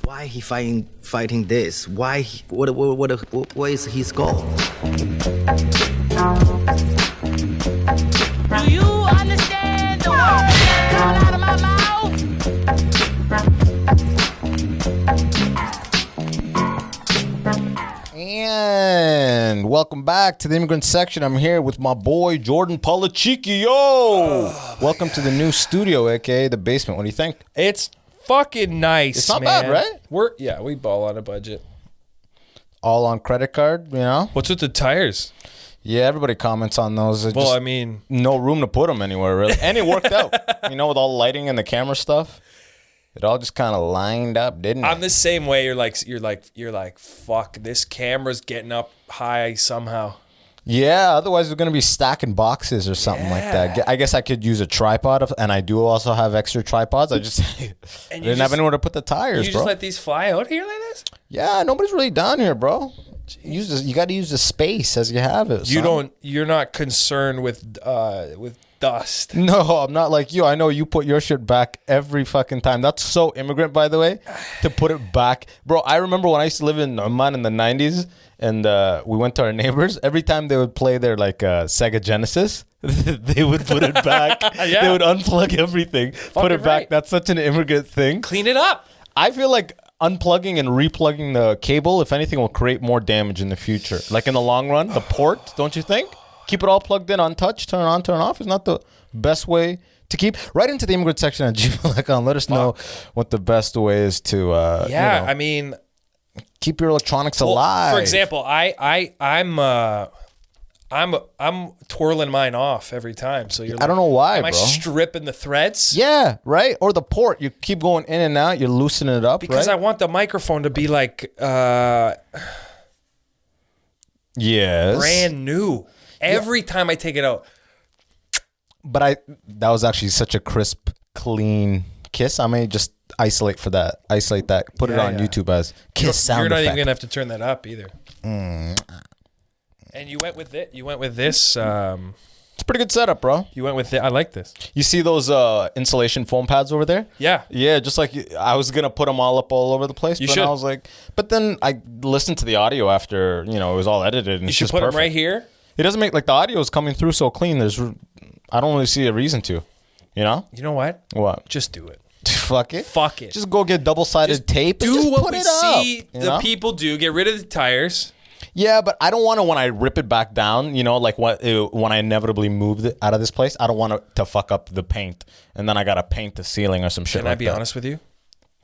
Why he fighting this? Why? What is his goal? Do you understand the words that come out of my mouth? And welcome back to the Immigrant section. I'm here with my boy Jordan Policicchio. Welcome to the new studio, aka the basement. What do you think? It's fucking nice. It's not man. bad, right? We ball on a budget. All on credit card, you know? What's with the tires? Yeah, everybody comments on those. Well, I mean, no room to put them anywhere, really. And it worked out, you know, with all the lighting and the camera stuff. It all just kind of lined up, didn't it? I'm the same way. You're like, fuck, this camera's getting up high somehow. Yeah, otherwise we're going to be stacking boxes or something like that. I guess I could use a tripod, and I do also have extra tripods. I just didn't have anywhere to put the tires, you bro. just let these fly out here like this? Yeah, nobody's really down here, bro. You got to use the space as you have it. You're not concerned with dust. No, I'm not like you. I know you put your shit back every fucking time. That's so immigrant, by the way, to put it back. Bro, I remember when I used to live in Oman in the 90s, and we went to our neighbors. Every time they would play their Sega Genesis, they would put it back. Yeah. They would unplug everything, put it back. Right. That's such an immigrant thing. Clean it up. I feel like unplugging and replugging the cable, if anything, will create more damage in the future. Like in the long run, the port, don't you think? Keep it all plugged in, untouched, turn on, turn off is not the best way to keep. Right into the immigrant section at gmail.com. Let us know what the best way is to I mean, keep your electronics alive. For example, I'm twirling mine off every time. So I don't know why, am bro. I stripping the threads? Yeah, right? Or the port. You keep going in and out. You're loosening it up, because right? I want the microphone to be like yes, brand new every time I take it out. But that was actually such a crisp, clean kiss. I may just isolate that. Put it on YouTube as kiss sound You're not effect. even gonna have to turn that up either. And you went with it. You went with this. It's a pretty good setup, bro. You went with it. I like this. You see those insulation foam pads over there? Yeah. Yeah, just like I was going to put them all up all over the place. You but should. I was like, but then I listened to the audio after, it was all edited. And You it's should just put perfect. them right here. It doesn't make, the audio is coming through so clean. I don't really see a reason to, You know what? What? Just do it. Fuck it. Fuck it. Just go get double-sided tape and Do just what put we it up. see the people do. Get rid of the tires. Yeah, but I don't want to, when I rip it back down, when I inevitably moved it out of this place, I don't want it to fuck up the paint. And then I got to paint the ceiling or some shit Can like I be that. honest with you?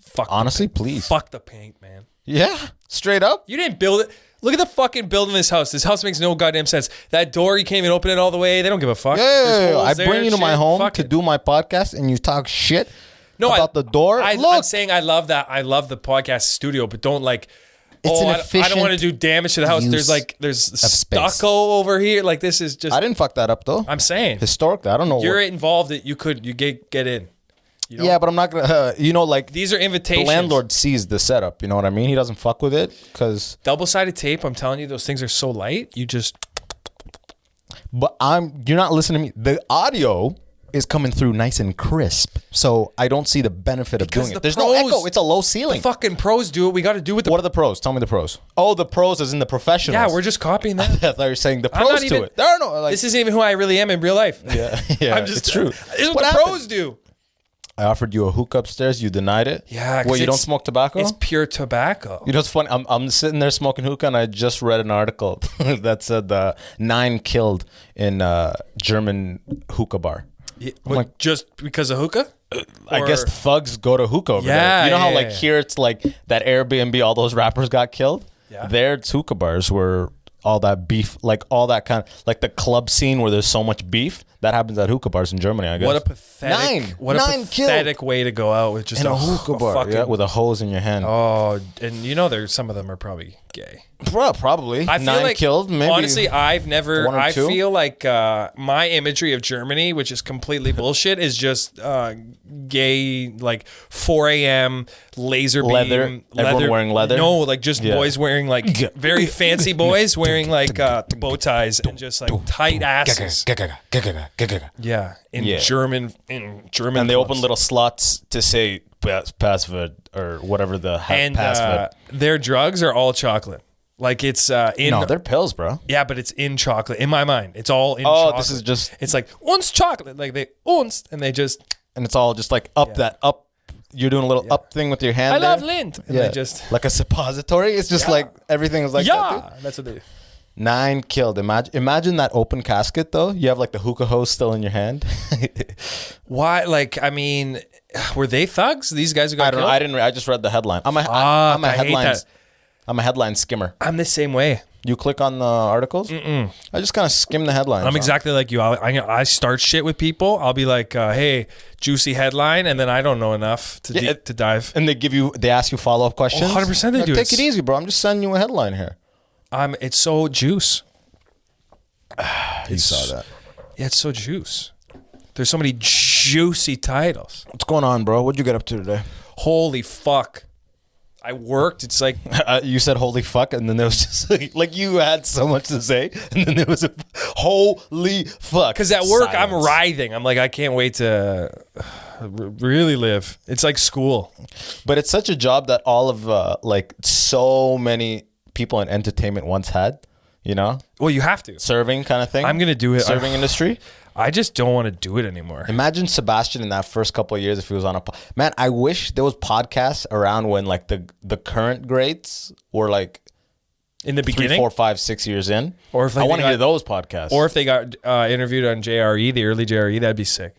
Fuck. Honestly, please. Fuck the paint, man. Yeah, straight up. You didn't build it. Look at the fucking building of this house. This house makes no goddamn sense. That door, you can't even open it all the way. They don't give a fuck. Yeah. Holes I there bring you and to my shit. home Fuck to it. do my podcast and you talk shit about the door. I'm Look, saying I love that. I love the podcast studio, but don't It's an I don't efficient want to do damage to the house. use There's space. stucco over here. This is just. I didn't fuck that up though. I'm saying Historically, I don't know. you're involved. You get in. Yeah, but I'm not gonna. These are invitations. The landlord sees the setup. You know what I mean? He doesn't fuck with it because. Double-sided tape. I'm telling you, those things are so light. You just. But you're not listening to me. The audio is coming through nice and crisp, so I don't see the benefit of doing it. There's no echo. It's a low ceiling. The fucking pros do it. We got to do with the. What are the pros? Tell me the pros. Oh, the pros is in the professionals. Yeah, we're just copying that. I thought you were saying the I'm not pros even- to it. There are no. This isn't even who I really am in real life. Yeah, I'm just it's true. This is what What the happened? pros do. I offered you a hookah upstairs. You denied it. Yeah. 'cause Well, you don't it's- smoke tobacco. It's pure tobacco. You know what's funny? I'm sitting there smoking hookah, and I just read an article that said 9 killed in German hookah bar. Yeah, like- just because of hookah? I guess thugs go to hookah over Yeah, there. You know how yeah. here it's like that Airbnb, all those rappers got killed? Yeah. There it's hookah bars where all that beef, all that kind of, the club scene where there's so much beef, that happens at hookah bars in Germany, I guess. What a pathetic, Nine pathetic way to go out with just in a hookah bar, fucking, with a hose in your hand. Oh, and there's some of them are probably gay. Probably. I feel 9 like, killed, maybe. honestly, I've never. one or I two? feel like my imagery of Germany, which is completely bullshit, is just gay, 4 a.m. laser beam, Leather. Everyone wearing leather? No, just Yeah. boys wearing very fancy boys wearing bow ties and just tight asses. Yeah, in Yeah. German, And they open clubs. little slots to say password or whatever the and password. their drugs are all chocolate. Like it's in No, they're pills, bro. yeah, but it's in chocolate. In my mind, it's all in. Oh, chocolate. this is just- It's like uns chocolate. Like they uns, and they just. And it's all just like up that up. You're doing a little up thing with your hand. I there. love Lind. And they just. like a suppository. It's just like everything is like that. Yeah, Dude. that's what they do. 9 killed. Imagine that open casket though. You have like the hookah hose still in your hand. Why? Like, I mean, were they thugs? These guys who got I don't know. killed? I didn't. I just read the headline. I'm a I hate headlines. that. I'm a headline skimmer. I'm the same way. You click on the articles. I just kind of skim the headlines. I'm exactly like you. I start shit with people. I'll be like, "Hey, juicy headline," and then I don't know enough to dive. And they ask you follow up questions. 100% they do. Take it easy, bro. I'm just sending you a headline here. It's so juice. You saw that. Yeah, it's so juice. There's so many juicy titles. What's going on, bro? What'd you get up to today? Holy fuck! I worked. It's like You said holy fuck, and then there was just like you had so much to say, and then there was a holy fuck. because at work I'm Silence. writhing. I'm like I can't wait to really live. It's like school. But it's such a job that all of like so many people in entertainment once had. You know, Well, you have to. serving kind of thing. I'm gonna do it. Serving industry. I just don't want to do it anymore. Imagine Sebastian in that first couple of years if he was on a man. I wish there was podcasts around when like the current grades were like In the 3, beginning, 4, 5, 6 years in. Or if, like, I want to they hear got- those podcasts. or if they got interviewed on JRE, the early JRE, that'd be sick.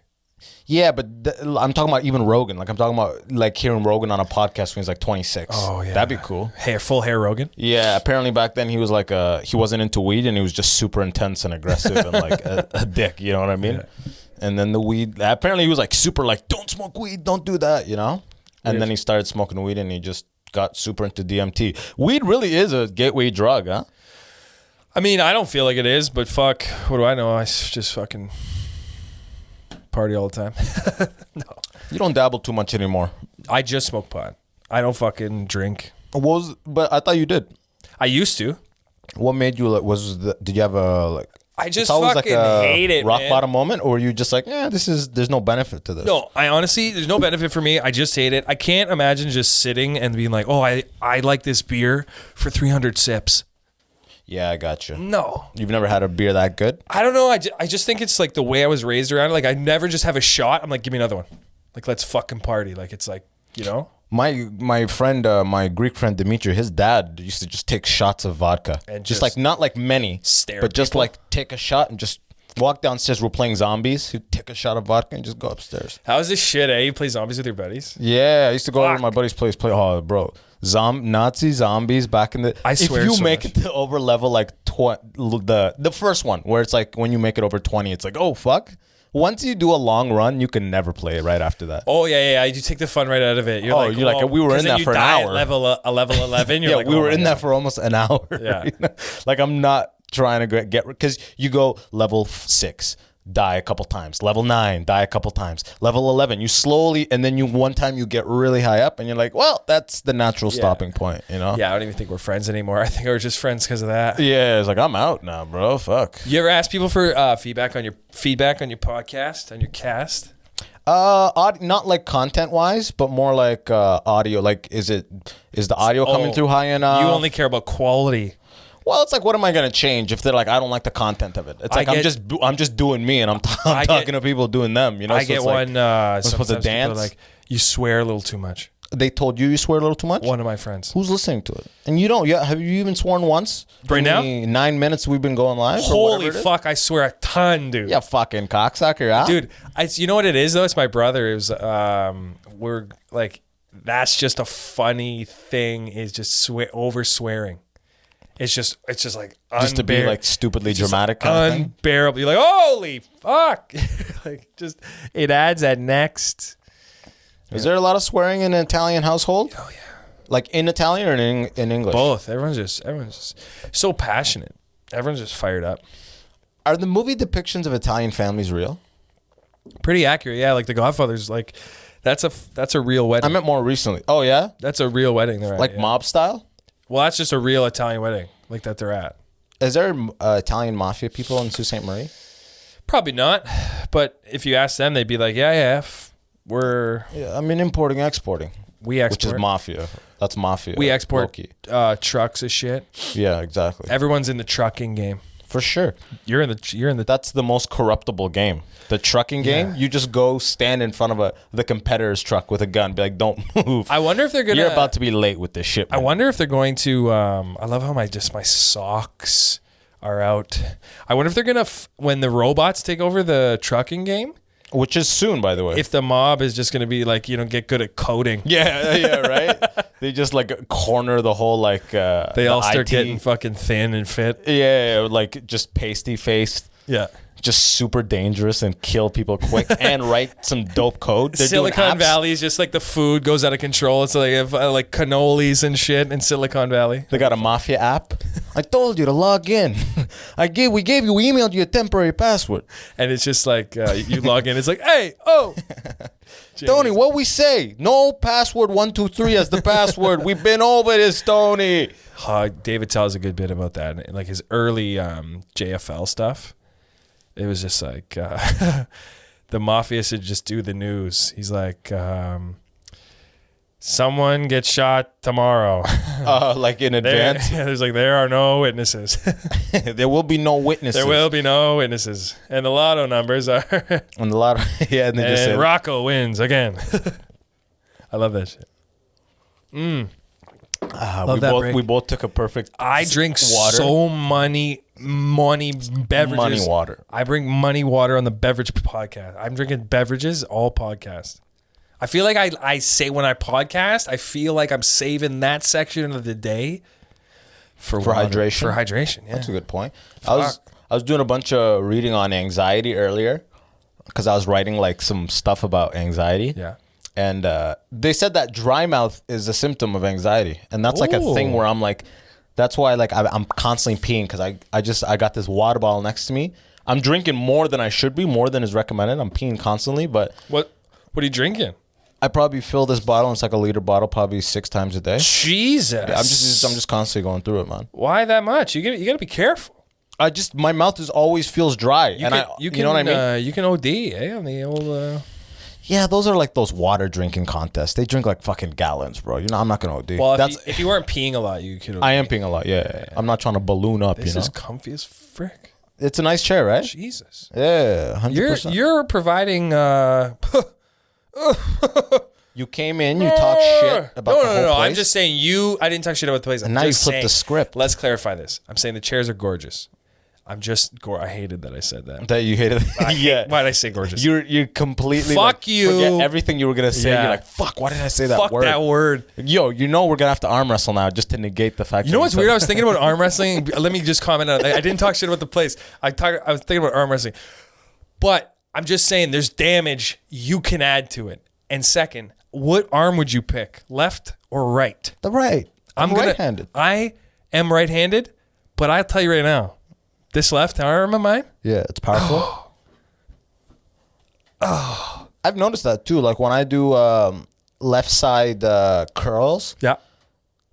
yeah, but I'm talking about even Rogan. Like I'm talking about like hearing Rogan on a podcast when he's like 26. Oh, yeah. that'd be cool. Full hair Rogan. Yeah, apparently back then he was like he wasn't into weed and he was just super intense and aggressive and like a dick. You know what I mean? Yeah. And then the weed. Apparently he was like super like don't smoke weed, don't do that. You know? And Weird. then he started smoking weed and he just got super into DMT. Weed really is a gateway drug, huh? I mean, I don't feel like it is, but fuck, what do I know? I just fucking party all the time. You don't dabble too much anymore. I just smoke pot. I don't fucking drink. But I thought you did. I used to. What made you like? Did you have a like? I just It's always fucking like a hate it, rock man. bottom moment, or you just like, yeah, there's no benefit to this. No, I honestly, there's no benefit for me. I just hate it. I can't imagine just sitting and being like, oh, I like this beer for 300 sips. Yeah, I got you. No. You've never had a beer that good? I don't know. I just think it's like the way I was raised around it. Like I never just have a shot. I'm like, give me another one. Like, let's fucking party. Like, it's like, you know? My friend, my Greek friend Dimitri, his dad used to just take shots of vodka. And just just like, not like many, stare but at just people? like take a shot and just walk downstairs. We're playing zombies. He'd take a shot of vodka and just go upstairs. How's this shit, eh? You play zombies with your buddies? Yeah, I used to go over to Fuck. my buddy's place, play. Oh, bro, Nazi zombies back in the. I swear if you so make much. it to over level like the first one, where it's like when you make it over 20, it's like, oh fuck. Once you do a long run, you can never play it right after that. Oh, yeah. You take the fun right out of it. You're Oh, you're like, we were 'cause in then that you for an die hour. At level 11. You're Yeah, like, we oh were my in God. that for almost an hour. Yeah. You know? Like I'm not trying to get because you go level 6, die a couple times, level 9, die a couple times, level 11. You slowly, and then one time you get really high up, and you're like, well, that's the natural stopping point, you know? Yeah, I don't even think we're friends anymore. I think we're just friends because of that. Yeah, it's like I'm out now, bro. Fuck. You ever ask people for feedback on your podcast, on your cast? Not like content wise, but more like audio. Like, is the audio coming through high enough? You only care about quality. Well, it's like, what am I gonna change if they're like, I don't like the content of it? It's like I'm just doing me, and I'm talking to people doing them. You know, I So get it's like, one. supposed to Sometimes people are dance? like, you swear a little too much. They told you swear a little too much. One of my friends. Who's listening to it? And you don't. Yeah, have you even sworn once? Right now? 9 minutes we've been going live. or Holy whatever it is? fuck! I swear a ton, dude. Yeah, fucking cocksucker, huh? Dude, you know what it is though? It's my brother. It was we're like, that's just a funny thing. Is just over swearing. It's just like just to be like stupidly it's just dramatic kind of thing. unbearable. You're like, holy fuck! Like, just it adds that next. Is there a lot of swearing in an Italian household? Oh yeah, Like in Italian or in English? both. Everyone's just so passionate. Everyone's just fired up. Are the movie depictions of Italian families real? Pretty accurate, yeah. Like The Godfather's, like that's a real I wedding. meant more recently. Oh yeah, That's a real wedding they're at. like yeah. mob style. Well, that's just a real Italian wedding, like that they're at. Is there Italian mafia people in Sault Ste. Marie? Probably not. But if you ask them, they'd be like, yeah, Yeah, I mean, importing, exporting. we export. Which is mafia. That's mafia. We export low-key. trucks of shit. Yeah, exactly. Everyone's in the trucking game. For sure. You're in the. That's the most corruptible game. The trucking game, you just go stand in front of the competitor's truck with a gun, be like, don't move. I wonder if they're gonna. You're about to be late with this shit. I Man. wonder if they're going to. I love how my socks are out. I wonder if they're gonna when the robots take over the trucking game. Which is soon, by the way. If the mob is just gonna be like, get good at coding. Yeah, right. They just like corner the whole like. They all start IT. getting fucking thin and fit. Yeah, like just pasty faced. Yeah. Just super dangerous and kill people quick and write some dope code. They're doing Silicon apps. Valley is just like the food goes out of control. It's like like cannolis and shit in Silicon Valley. They got a mafia app. I told you to log in. We emailed you a temporary password. And it's just like you log in. It's like, hey, oh, Tony, what we say? No password 123 as the password. We've been over this, Tony. David tells a good bit about that. Like his early JFL stuff. It was just like the mafia should just do the news. He's like, someone gets shot tomorrow. Like in advance. There are no witnesses. There will be no witnesses. There will be no witnesses. And the lotto numbers are. And a lot of and they just And said, Rocco wins again. I love that shit. we both took a perfect. I drink water. so money beverages. Money water. I bring money water on the beverage podcast. I'm drinking beverages all podcast. I feel like I say when I podcast, I feel like I'm saving that section of the day for water, hydration. For hydration, yeah. That's a good point. I was doing a bunch of reading on anxiety earlier because I was writing like some stuff about anxiety. Yeah. And they said that dry mouth is a symptom of anxiety, and that's like a thing where I'm like, that's why like I'm constantly peeing because I got this water bottle next to me. I'm drinking more than I should be, more than is recommended. I'm peeing constantly, but What are you drinking? I probably fill this bottle. It's like a liter bottle, probably 6 times a day. Jesus. I'm just constantly going through it, man. Why that much? You got to be careful. My mouth always feels dry, you know what I mean. You can OD, on the old. Yeah, those are like those water drinking contests. They drink like fucking gallons, bro. I'm not gonna OD. Well, if you weren't peeing a lot, you could. OD. I am peeing a lot. Yeah. I'm not trying to balloon up. This is comfy as frick. It's a nice chair, right? Jesus. Yeah, 100%. You're providing. You came in, you talked shit about the whole place. I'm just saying I didn't talk shit about the place. And now you flipped the script. Let's clarify this. I'm saying the chairs are gorgeous. I hated that I said that. That you hated. Yeah. Why did I say gorgeous? You completely Fuck you. forget everything you were gonna say. Yeah. You're like, fuck. Why did I say that Fuck word? that word. Yo, we're gonna have to arm wrestle now just to negate the fact. You know what's weird? I was thinking about arm wrestling. Let me just comment on it. I didn't talk shit about the place. I was thinking about arm wrestling, but I'm just saying there's damage you can add to it. And second, what arm would you pick, left or right? The right. I'm right-handed. I am right-handed, but I'll tell you right now, this left arm of mine. Yeah, it's powerful. I've noticed that too. Like when I do left side curls, Yeah.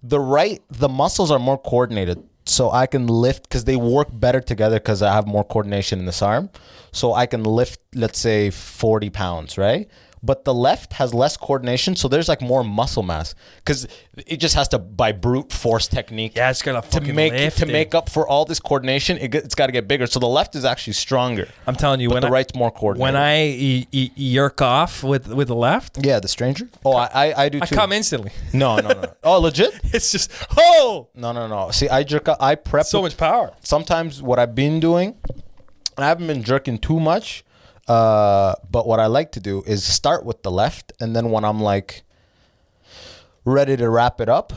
the muscles are more coordinated. So I can lift because they work better together because I have more coordination in this arm. So I can lift, let's say, 40 pounds, right? But the left has less coordination, so there's like more muscle mass because it just has to by brute force technique. Yeah, it's gonna fucking to make up for all this coordination. It's got to get bigger. So the left is actually stronger. I'm telling you, but the right's more coordinated. When I yerk off with the left, yeah, the stranger. Oh, I do too. I come instantly. No. Oh, legit? It's just No. See, I jerk out. I prep so much power. Sometimes what I've been doing, and I haven't been jerking too much. But what I like to do is start with the left, and then when I'm like ready to wrap it up,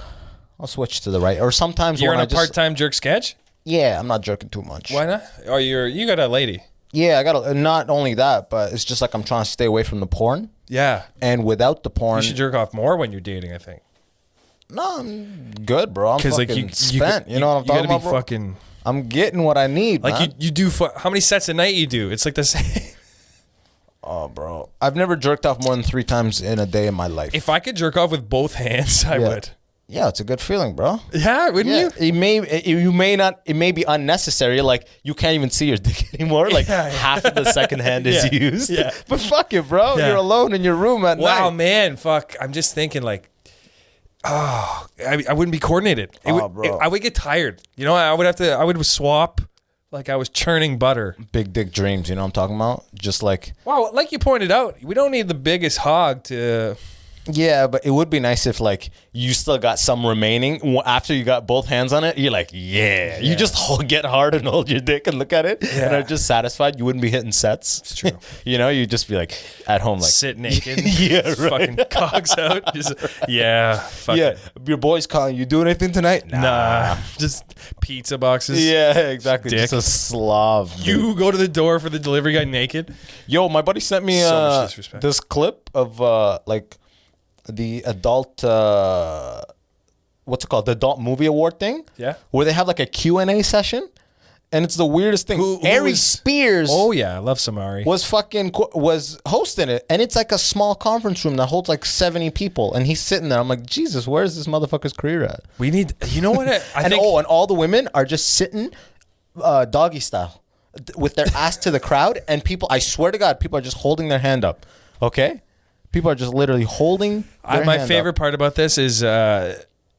I'll switch to the right. Or sometimes You're when in a part-time jerk sketch? Yeah, I'm not jerking too much. Why not? Oh, you got a lady. Yeah, I got not only that, but it's just like I'm trying to stay away from the porn. Yeah. And without the porn, you should jerk off more when you're dating, I think. No, I'm good, bro. I'm fucking spent. You know what I'm talking about, bro? Fucking. I'm getting what I need, like man. you do. How many sets a night you do? It's like the same. Oh, bro. I've never jerked off more than 3 times in a day in my life. If I could jerk off with both hands, I would. Yeah, it's a good feeling, bro. Yeah, wouldn't Yeah, you? you may not. It may be unnecessary. Like you can't even see your dick anymore. Like Yeah. half of the second hand is Yeah. used. Yeah. But fuck it, bro. Yeah. You're alone in your room at Wow, night. man, fuck. I'm just thinking like, I wouldn't be coordinated. Bro. I would get tired. You know, I would swap like I was churning butter. Big dick dreams. You know what I'm talking about? Just like. Wow, like you pointed out, we don't need the biggest hog to. Yeah, but it would be nice if like you still got some remaining after you got both hands on it. You're like, yeah. You just get hard and hold your dick and look at it, and are just satisfied. You wouldn't be hitting sets. It's true. You know, you'd just be like at home, like Sit naked. Yeah, right. Fucking cogs out. Just, yeah. Fuck yeah. it. Your boy's calling you. Do anything tonight? Nah. Just pizza boxes. Yeah, exactly. Dick. Just a Slav. dude. You go to the door for the delivery guy naked. Yo, my buddy sent me So much disrespect. this clip of like the adult what's it called? The adult movie award thing. Yeah. Where they have like a Q&A session, and it's the weirdest thing. Who Ari was- Spears Oh yeah, I love Samari. was hosting it, and it's like a small conference room that holds like 70 people, and he's sitting there. I'm like, Jesus, where's this motherfucker's career at? We need. You know what? I And think. and all the women are just sitting doggy style with their ass to the crowd, and people, I swear to God, people are just holding their hand up. Okay? People are just literally holding their My hand favorite up. part about this is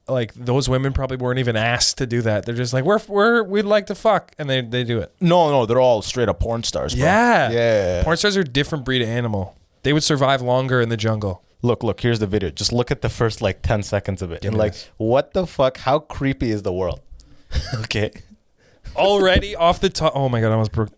like those women probably weren't even asked to do that. They're just like we'd like to fuck, and they do it. No, they're all straight up porn stars, bro. Yeah. Porn stars are a different breed of animal. They would survive longer in the jungle. Look, here's the video. Just look at the first like 10 seconds of it. And me like, this. what the fuck? How creepy is the world? Okay. Already off the top. Oh my god, I almost broke.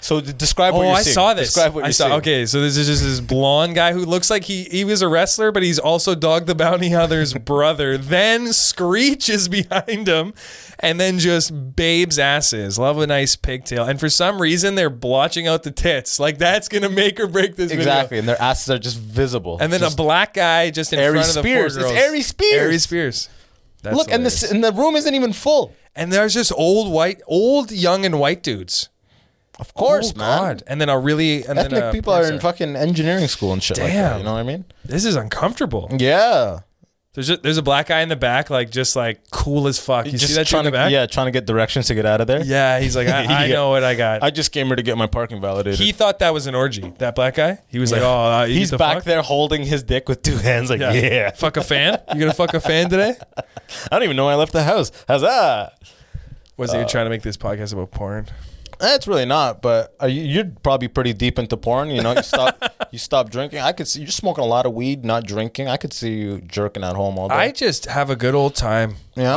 So describe what Oh, you're I seeing. saw this. Describe what I you're saw. seeing. Okay, so this is just this blonde guy who looks like he was a wrestler, but he's also Dog the Bounty Hunter's brother. Then Screech is behind him, and then just babes asses. Love a nice pigtail, and for some reason they're blotching out the tits. Like that's gonna make or break this Exactly. video. And their asses are just visible. And then Just a black guy just in Ari front of the Spears. four girls. It's Ari Spears. Ari Spears. That's look, and hilarious. the room isn't even full. And there's just old, young, and white dudes. Of course, Oh, man. God. And then Ethnic people are in fucking engineering school and shit like that. Damn. You know what I mean? This is uncomfortable. Yeah. There's a black guy in the back, like just like cool as fuck. You see that dude trying in the to back? yeah, trying to get directions to get out of there. Yeah, he's like, I Yeah. know what I got. I just came here to get my parking validated. He thought that was an orgy. That black guy. He was like, oh, you He's get the back fuck? there holding his dick with two hands, like yeah. Fuck a fan? You gonna fuck a fan today? I don't even know I left the house. How's that? Was he trying to make this podcast about porn? It's really not, but you're probably pretty deep into porn. You know, you stop drinking. I could see you're smoking a lot of weed, not drinking. I could see you jerking at home all day. I just have a good old time. Yeah?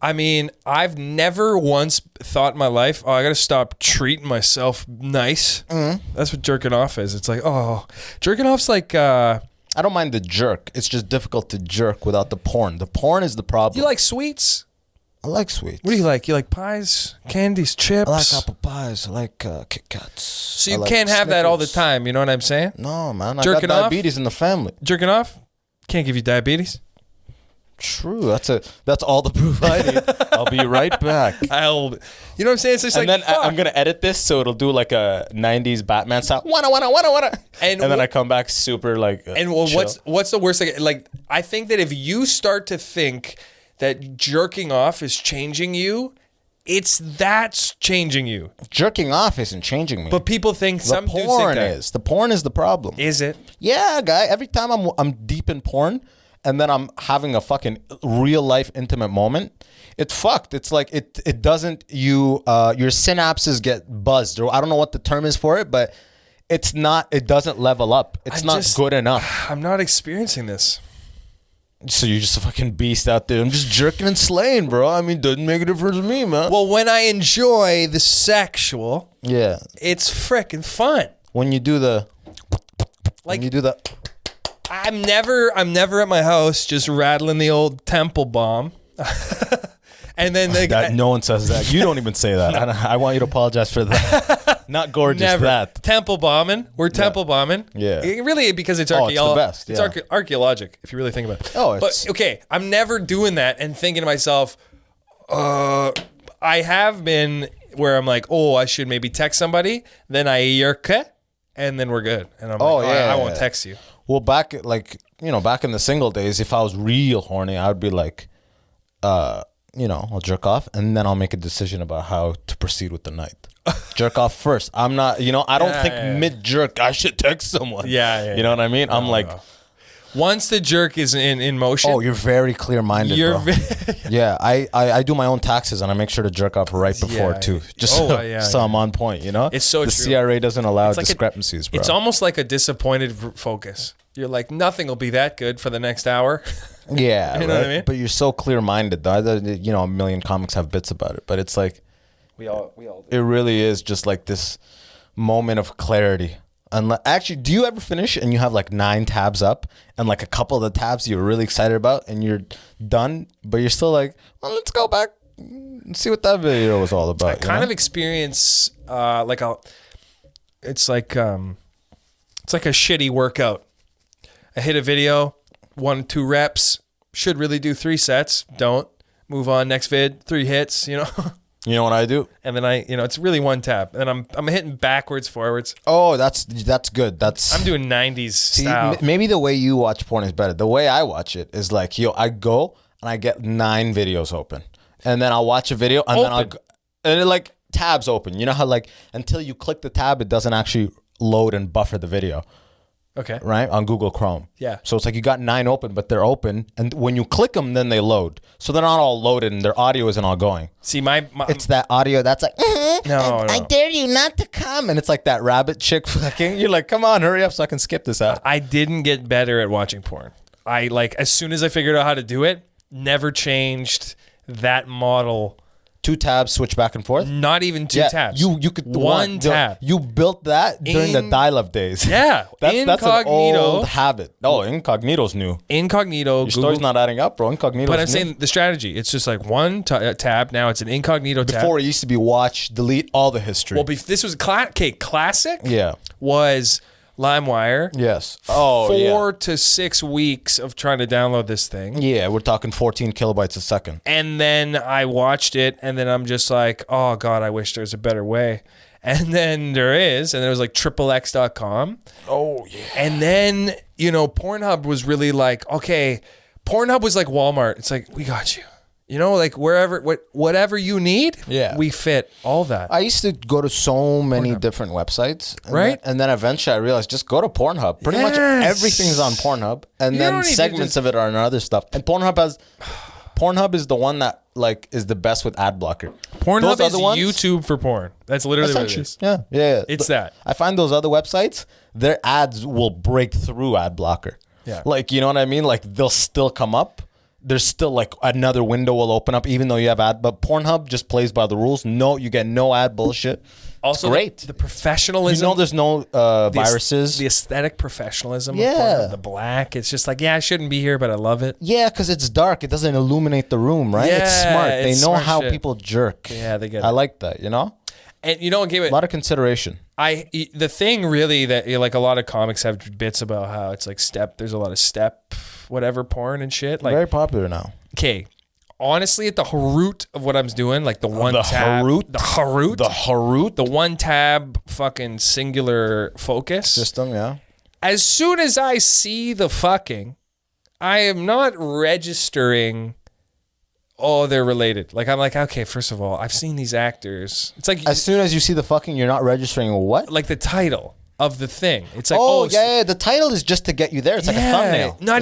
I've never once thought in my life, I got to stop treating myself nice. That's what jerking off is. It's like, jerking off's like, I don't mind the jerk. It's just difficult to jerk without the porn. The porn is the problem. you like sweets? I like sweets. What do you like? You like pies, candies, chips? I like apple pies. I like Kit Kats. So you can't have that all the time. You know what I'm saying? No, man. Jerking I off? got diabetes in the family. Jerking off can't give you diabetes. True. That's all the proof I need. I'll be right back. You know what I'm saying? It's just And like, then fuck. I'm gonna edit this so it'll do like a '90s Batman style. Wanna. And then I come back super like. And well, chill. what's the worst thing? Like, I think that if you start to think that jerking off is changing you, that's changing you. jerking off isn't changing me? But people think the some dudes think porn that. is. The porn is the problem. Is it? Yeah, guy. Every time I'm deep in porn, and then I'm having a fucking real life intimate moment, it's fucked. It's like it doesn't your synapses get buzzed, or I don't know what the term is for it, but it's not. It doesn't level up. It's not good enough. I'm not experiencing this. So you're just a fucking beast out there. I'm just jerking and slaying, bro. I mean, doesn't make a difference to me, man. Well, when I enjoy the sexual, Yeah. it's freaking fun. When you do the, Like, when you do the, I'm never at my house just rattling the old temple bomb. And then no one says that. You don't even say that. I want you to apologize for that. Not gorgeous. never That. temple bombing. We're temple bombing. Yeah. Really, because it's Oh, it's the best, It's yeah. archaeologic if you really think about it. Oh, but it's- okay, I'm never doing that and thinking to myself, I have been where I'm like, oh, I should maybe text somebody. Then I yerke, and then we're good. And I'm Oh, like, yeah. I won't text you. Well, back in the single days, if I was real horny, I would be like, I'll jerk off and then I'll make a decision about how to proceed with the night. Jerk off first. I'm not, I don't think mid jerk I should text someone. Yeah. You know what I mean? I'm like, once the jerk is in motion. oh, you're very clear minded, bro. Yeah, I do my own taxes and I make sure to jerk off right before too, just so I'm on point. It's so the true. CRA doesn't allow It's like discrepancies, bro. It's almost like a disappointed focus. You're like, nothing will be that good for the next hour. Yeah, you know what I mean? But you're so clear minded, though. A million comics have bits about it, but it's like we all do. It really is just like this moment of clarity. And actually, do you ever finish and you have like 9 tabs up and like a couple of the tabs you're really excited about and you're done, but you're still like, well, let's go back and see what that video was all about. I kind of experience it's like a shitty workout. I hit a video, 1, 2 reps, should really do 3 sets, don't. Move on, next vid, 3 hits, You know what I do? And then it's really 1 tap. And I'm hitting backwards, forwards. Oh, that's good. I'm doing 90s style. Maybe the way you watch porn is better. The way I watch it is like, I go and I get 9 videos open. And then I'll watch a video and then I'll go, and it like tabs open. You know how like until you click the tab, it doesn't actually load and buffer the video. Okay. Right? On Google Chrome. Yeah. So it's like you got 9 open, but they're open. And when you click them, then they load. So they're not all loaded and their audio isn't all going. See, my it's that audio that's like, no. I dare you not to come. And it's like that rabbit chick fucking. You're like, come on, hurry up so I can skip this out. I didn't get better at watching porn. I as soon as I figured out how to do it, never changed that model. 2 tabs, switch back and forth. Not even 2 tabs. You could 1 tab. You built that during the dial-up days. Yeah, that's an old habit. Oh, incognito's new. Incognito. Your story's not adding up, bro. Incognito's But I'm new. saying the strategy. It's just like 1 tab. Now it's an incognito tab. Before it used to be watch, delete all the history. Well, this was classic. Yeah. Was LimeWire. Yes. Oh, 4 to 6 weeks of trying to download this thing. Yeah, we're talking 14 kilobytes a second. And then I watched it, and then I'm just like, oh, God, I wish there was a better way. And then there is, and there was like XXX.com. Oh, yeah. And then, Pornhub was really like, okay, Pornhub was like Walmart. It's like, we got you. Like whatever you need, we fit all that. I used to go to so many different websites. Right? And then eventually I realized just go to Pornhub. Pretty much everything's on Pornhub. And then segments of it are on other stuff. And Pornhub is the one that like is the best with ad blocker. Pornhub is YouTube for porn. That's literally what it is. Yeah. It's that. I find those other websites, their ads will break through ad blocker. Yeah. Like, you know what I mean? Like they'll still come up. There's still like another window will open up even though you have ad, but Pornhub just plays by the rules. No, you get no ad bullshit. Also, great. The professionalism. There's no viruses. The aesthetic professionalism. Of Pornhub, the black. It's just like, I shouldn't be here, but I love it. Yeah, because it's dark. It doesn't illuminate the room, right? Yeah, it's smart. They know how shit. people jerk. Yeah, they get it. I like that, And what gave it a lot of consideration. The thing really that like a lot of comics have bits about how it's like there's a lot of whatever porn and shit. Like very popular now. Okay. Honestly, at the root of what I'm doing, like the 1 tab. The 1 tab fucking singular focus system, yeah. As soon as I see the fucking, I am not registering they're related. Like, I'm like, okay, first of all, I've seen these actors. It's like as soon as you see the fucking, you're not registering what? Like the title of the thing. It's like, the title is just to get you there. It's like a thumbnail. No.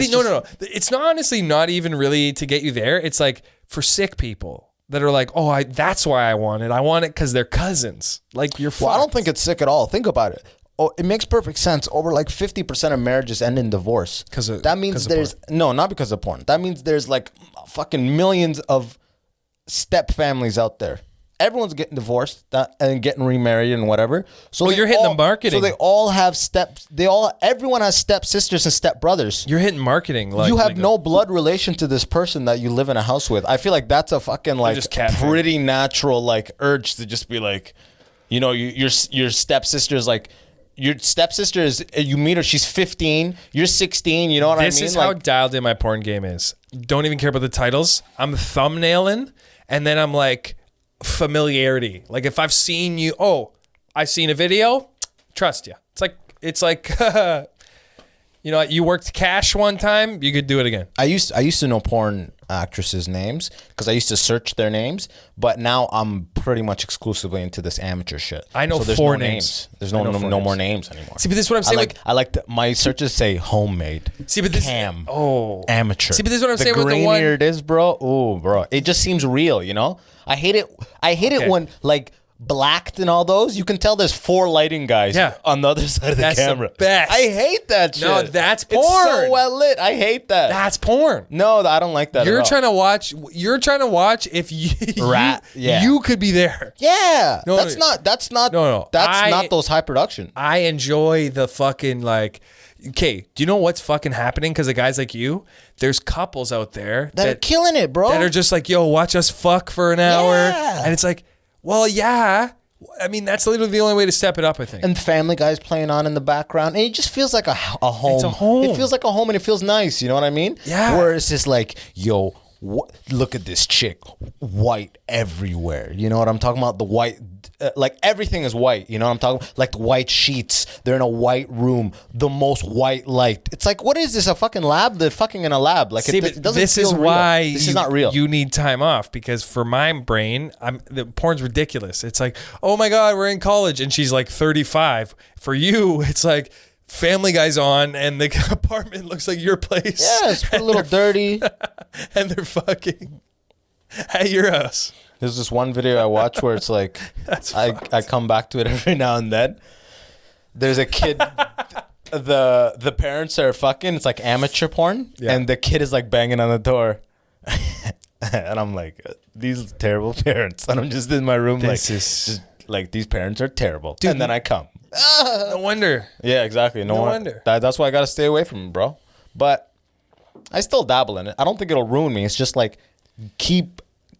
It's not honestly not even really to get you there. It's like for sick people that are like, that's why I want it. I want it because they're cousins. Like you're fucked. Well, I don't think it's sick at all. Think about it. It makes perfect sense. Over like 50% of marriages end in divorce. That means there's not because of porn. That means there's like fucking millions of step families out there. Everyone's getting divorced and getting remarried and whatever. So you're hitting the marketing. So they all have steps. Everyone has step sisters and step brothers. You're hitting marketing. Like, you have no blood relation to this person that you live in a house with. I feel like that's a fucking like pretty natural like urge to just be like, your stepsister is like. Your stepsister is, you meet her, she's 15, you're 16, you know what I mean? This is how dialed in my porn game is. Don't even care about the titles. I'm thumbnailing, and then I'm like, familiarity. Like if I've seen you, I've seen a video, trust you. It's like You know what? You worked cash one time. You could do it again. I used to know porn actresses' names because I used to search their names, but now I'm pretty much exclusively into this amateur shit. I know there's 4 no names. There's I no know 4 more names anymore. See, but this is what I'm saying. My searches say homemade. See, but this cam. Oh, Amateur. See, but this is what I'm the saying with the grainier one. it is, bro. Oh, bro, it just seems real. You know, I hate it. I hate it when like. Blacked and all those, you can tell there's 4 lighting guys on the other side of the camera. The best. I hate that shit. No, that's porn. It's so well lit. I hate that. That's porn. No, I don't like that. You're trying to watch. You're trying to watch if you you could be there. Yeah, No, that's not. That's not those high production. I enjoy the fucking like. Okay, do you know what's fucking happening? Because of guys like you, there's couples out there that are killing it, bro. That are just like, yo, watch us fuck for an hour, Yeah. and it's like. Well, yeah. I mean, that's literally the only way to step it up, I think. And Family Guy's playing on in the background. And it just feels like a home. It's a home. It feels like a home and it feels nice. You know what I mean? Yeah. Where it's just like, yo, look at this chick. White everywhere. You know what I'm talking about? The white, like everything is white. You know what I'm talking about? Like the white sheets. They're in a white room. The most white light. It's like, what is this? A fucking lab? They're fucking in a lab. Like, See, it doesn't this feel is real. why This is not real. You need time off because for my brain, the porn's ridiculous. It's like, oh my god, we're in college, and she's like 35. For you, it's like Family Guy's on, and the apartment looks like your place. Yeah, it's a little dirty. And they're fucking at your house. There's this one video I watch where it's like, I come back to it every now and then. There's a kid, the parents are fucking, it's like amateur porn, and the kid is like banging on the door. And I'm like, these terrible parents. And I'm just in my room these parents are terrible. Dude, and then I come. No wonder. Yeah, exactly. No wonder. That's why I got to stay away from it, bro. But I still dabble in it. I don't think it'll ruin me. It's just like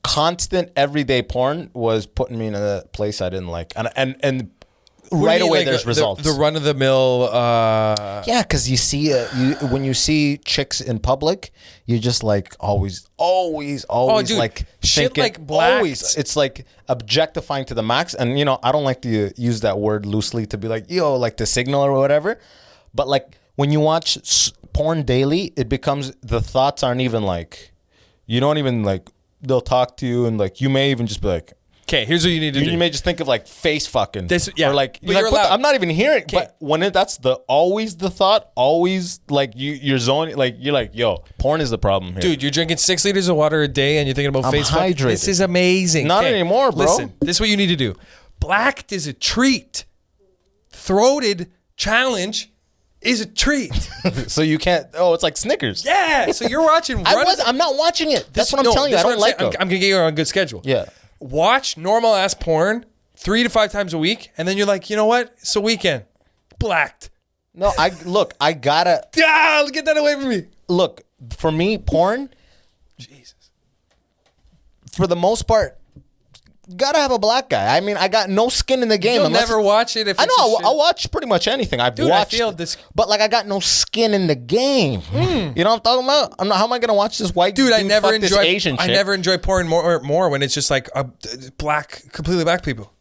constant everyday porn was putting me in a place I didn't like. And right away there's results. The run of the mill. Yeah, because you see, when you see chicks in public, you're just like always dude, like shit thinking, like Blacked. always. It's like objectifying to the max. And you know, I don't like to use that word loosely to be like, yo, like the signal or whatever. But like when you watch porn daily, it becomes the thoughts aren't even like, you don't even like. They'll talk to you and like you may even just be like. Okay, here's what you need to do. You may just think of like face fucking. Or like, but you're allowed. I'm not even hearing. But when that's always the thought, always like you're zoning, like you're like, yo, porn is the problem here. Dude, you're drinking 6 liters of water a day and you're thinking about face fucking. Hydrated. This is amazing. Not anymore, bro. Listen, this is what you need to do. Blacked is a treat. Throated challenge is a treat. So you can't. Oh, it's like Snickers. Yeah. So you're watching. I'm not watching it. That's what I'm telling you. I don't like it. I'm gonna get you on a good schedule. Yeah. Watch normal ass porn 3 to 5 times a week, and then you're like, you know what? It's a weekend. Blacked. No, I gotta Get that away from me. look. For me, porn. Jesus. For the most part, gotta have a black guy. I mean, I got no skin in the game. You'll never watch it if I it's know. a shit. I'll watch pretty much anything. I've Dude, watched. I feel this. But like, I got no skin in the game. You know what I'm talking about? I'm not. How am I gonna watch this white Dude, I never fuck this enjoy Asian I chick? never enjoy porn more when it's just like completely black people.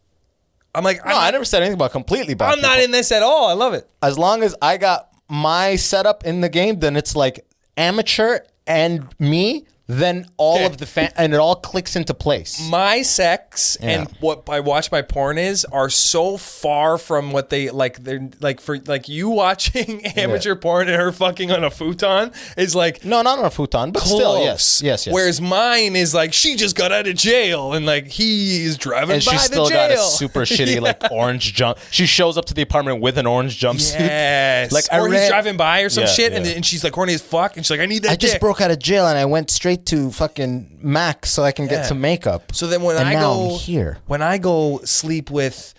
I'm like, No, I never said anything about completely black. I'm not people. in this at all. I love it. As long as I got my setup in the game, then it's like amateur and me. Then all of the and it all clicks into place. My sex and Yeah. what I watch my porn are so far from what they like. They're like for like you watching amateur porn and her fucking on a futon is like No, not on a futon, but close. still, yes. Whereas mine is like she just got out of jail and like he is driving And by she's the still jail. got a super shitty like orange jump. She shows up to the apartment with an orange jumpsuit. Yes. Like or he's driving by or some Yeah, shit, yeah. and she's like horny as fuck, and she's like, I need that. I just dick. broke out of jail and I went straight to fucking Mac so I can get Yeah. some makeup. So then when and I now go I'm here. when I go sleep with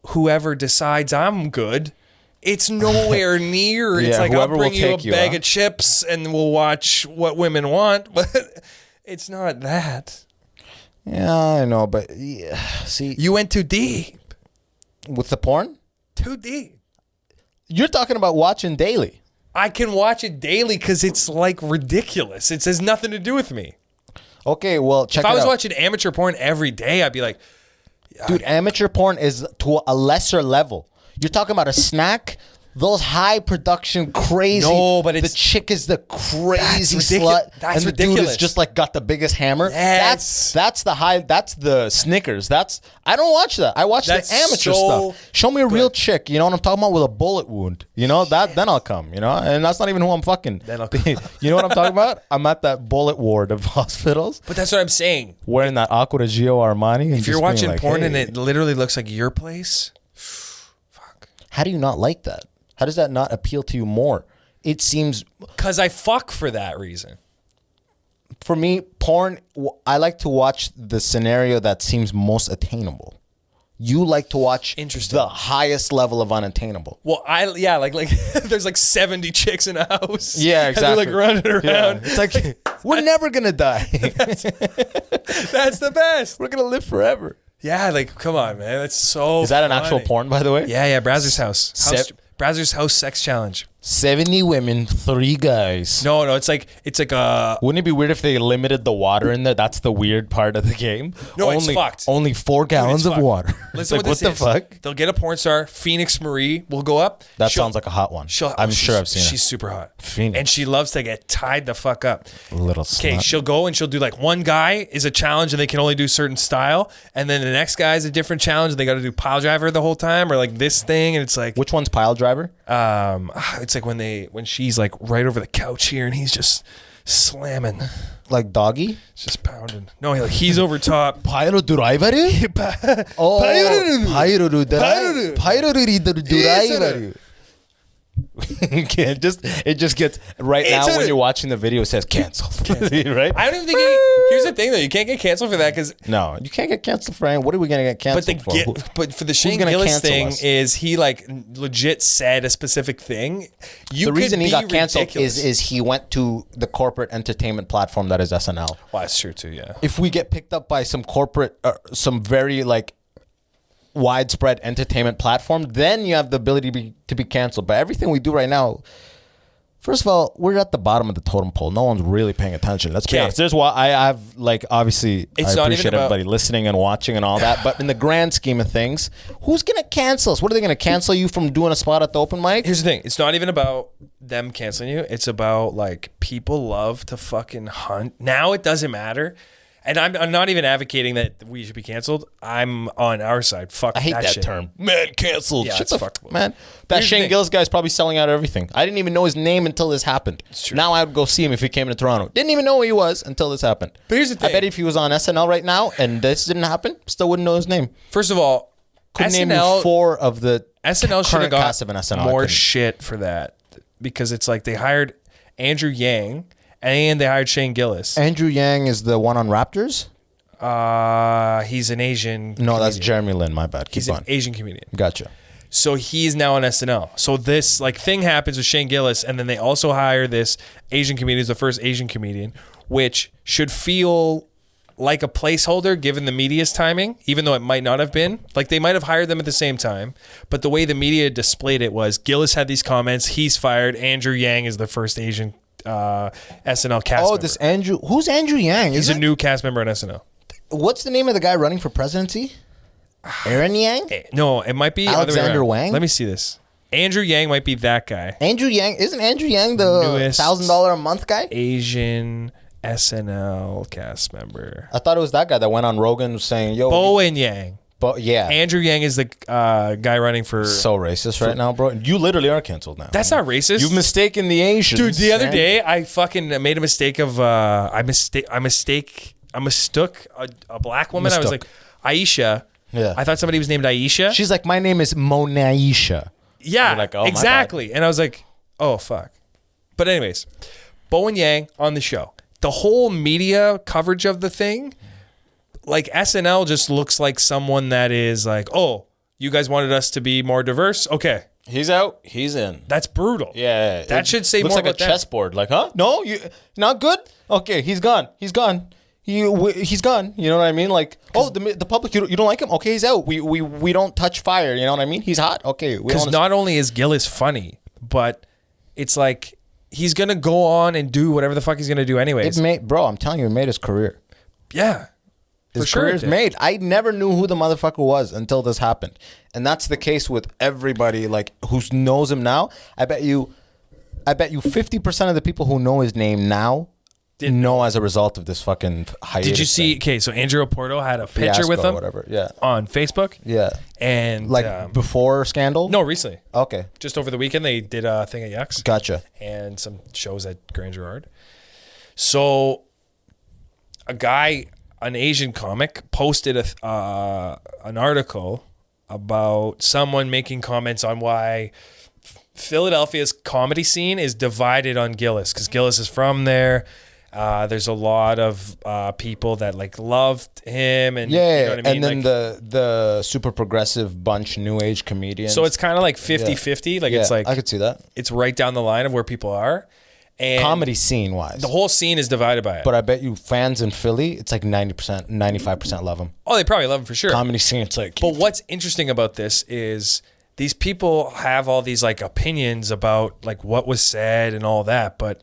whoever decides I'm good, it's nowhere near. It's Yeah, like I'll whoever will bring you a take you, bag huh? of chips and we'll watch What Women Want, but it's not that. Yeah, I know, but yeah, see, You went too deep. with the porn, Too deep. you're talking about watching daily. I can watch it daily because it's like ridiculous. It has nothing to do with me. Okay, well, check If it I was out. watching amateur porn every day, I'd be like, Dude, amateur porn is to a lesser level. You're talking about a snack those high production crazy. No, but the it's- chick is the crazy That's slut, that's and the dude ridiculous. is just like got the biggest hammer. Yes. That's the high. That's the Snickers. I don't watch that. I watch That's the amateur so stuff. Show me a real chick. You know what I'm talking about, with a bullet wound. You know that. Then I'll come. You know, and that's not even who I'm fucking. Then I'll come. You know what I'm talking about? I'm at that bullet ward of hospitals, But that's what I'm saying. wearing that Acqua Gio Armani. And If you're just being watching like, porn hey, and it literally looks like your place, how do you not like that? How does that not appeal to you more? It seems, because I fuck for that reason. for me, porn, I like to watch the scenario that seems most attainable. You like to watch Interesting. the highest level of unattainable. Well, like there's like 70 chicks in a house. Yeah, exactly. And they're like running around. It's like, we're never going to die. That's the best. We're going to live forever. Yeah, like come on, man. That's so. Is that an actual funny. porn, by the way? Yeah, Brazzers House. Brazzers House Sex Challenge. 70 women, 3 guys. No, it's like a. Wouldn't it be weird if they limited the water in there? That's the weird part of the game. No, it's only, fucked. Only 4 gallons It's of fucked. water. Listen, It's what like, this what the is. fuck? They'll get a porn star. Phoenix Marie will go up. That sounds like a hot one. I'm sure I've seen She's it. super hot. Phoenix. And she loves to get tied the fuck up. Little Okay, slut. she'll go and she'll do like one guy is a challenge and they can only do certain style, and then the next guy is a different challenge and they got to do pile driver the whole time, or like this thing, and it's like Which one's pile driver? it's like when she's like right over the couch here and he's just slamming, Like doggy? just pounding. No, he's over top. Pile driver? Oh, pile driver. It just gets right now when you're watching the video, it says canceled. Right? I don't even think here's the thing though, you can't get canceled for that because. No, you can't get canceled for anything. What are we gonna get canceled for? But for the Shane gonna Gillis cancel thing us? is he like legit said a specific thing. The reason he got canceled is he went to the corporate entertainment platform that is SNL. Well, that's true too. Yeah. If we get picked up by some corporate, some very like widespread entertainment platform, then you have the ability to be canceled. But everything we do right now, first of all, we're at the bottom of the totem pole. No one's really paying attention. Let's be Okay. honest. There's why I have like obviously It's I not even appreciate about- everybody listening and watching and all that. But in the grand scheme of things, who's gonna cancel us? What are they gonna cancel you from doing a spot at the open mic? Here's the thing. It's not even about them canceling you. It's about like people love to fucking hunt. Now it doesn't matter. And I'm not even advocating that we should be canceled. I'm on our side. Fuck I hate that shit. term. Man, canceled. Yeah, Shut it's the fucked. fuck, man. That Here's the Shane thing. Gillis guy's probably selling out everything. I didn't even know his name until this happened. true. Now I would go see him if he came to Toronto. Didn't even know who he was until this happened. But here's the I thing. bet if he was on SNL right now and this didn't happen, still wouldn't know his name. First of all, Could name you SNL 4 of the SNL should have current cast of got an SNL. I more couldn't. shit for that because it's like they hired Andrew Yang and they hired Shane Gillis. Andrew Yang is the one on Raptors? He's an Asian. No, that's comedian. Jeremy Lin. My bad. Keep He's on. an Asian comedian. Gotcha. So he's now on SNL. So this like thing happens with Shane Gillis, and then they also hire this Asian comedian, who's the first Asian comedian, which should feel like a placeholder given the media's timing, even though it might not have been. Like they might have hired them at the same time, but the way the media displayed it was Gillis had these comments, he's fired. Andrew Yang is the first Asian SNL cast member. This Andrew. Who's Andrew Yang? He's a new cast member on SNL. What's the name of the guy running for presidency? Aaron Yang? No, it might be other way Alexander around. Wang? Let me see this. Andrew Yang might be that guy. Andrew Yang. Isn't Andrew Yang the Newest $1,000 a month guy? Asian SNL cast member. I thought it was that guy that went on Rogan saying, yo. Bowen Yang. But yeah. Andrew Yang is the guy running for. So racist right now, bro. You literally are canceled now. That's not racist. You've mistaken the Asians. Dude, the other man. day I fucking made a mistake of I mistook a black woman. I was like Aisha. Yeah. I thought somebody was named Aisha. She's like, my name is Monaisha. Yeah, You're like, oh, my exactly. And I was like, oh, fuck. But anyways, Bowen Yang on the show. The whole media coverage of the thing, like SNL just looks like someone that is like, oh, you guys wanted us to be more diverse? Okay. He's out. He's in. That's brutal. Yeah. That should say looks more like about a them. chessboard. Like, huh? No, you not good? Okay, he's gone. He's gone. He's gone. You know what I mean? Like, oh, the public, you don't like him? Okay, he's out. We don't touch fire. You know what I mean? He's hot. Okay. Because not only is Gillis funny, but it's like he's going to go on and do whatever the fuck he's going to do anyways. Bro, I'm telling you, it made his career. Yeah. His sure it career's did. made. I never knew who the motherfucker was until this happened. And that's the case with everybody like who knows him now. I bet you 50% of the people who know his name now didn't know as a result of this fucking hiatus. Did you see? thing. Okay, so Andrew Porto had a picture with Fiasco or him whatever. Yeah. on Facebook. Yeah. And Like before Scandal? no, recently. Okay. Just over the weekend, they did a thing at Yucks. Gotcha. And some shows at Grand Gerard. So a guy, an Asian comic, posted an article about someone making comments on why Philadelphia's comedy scene is divided on Gillis, because Gillis is from there. There's a lot of people that like loved him, and Yeah, you know what I mean? and then Like, the super progressive bunch, new age comedians. so it's kind of like 50-50. Like it's like I could see that. it's right down the line of where people are. And Comedy scene wise. the whole scene is divided by it. But I bet you fans in Philly, it's like 90%, 95% love him. Oh, they probably love him for sure. Comedy scene, it's like. But what's interesting about this is these people have all these like opinions about like what was said and all that. But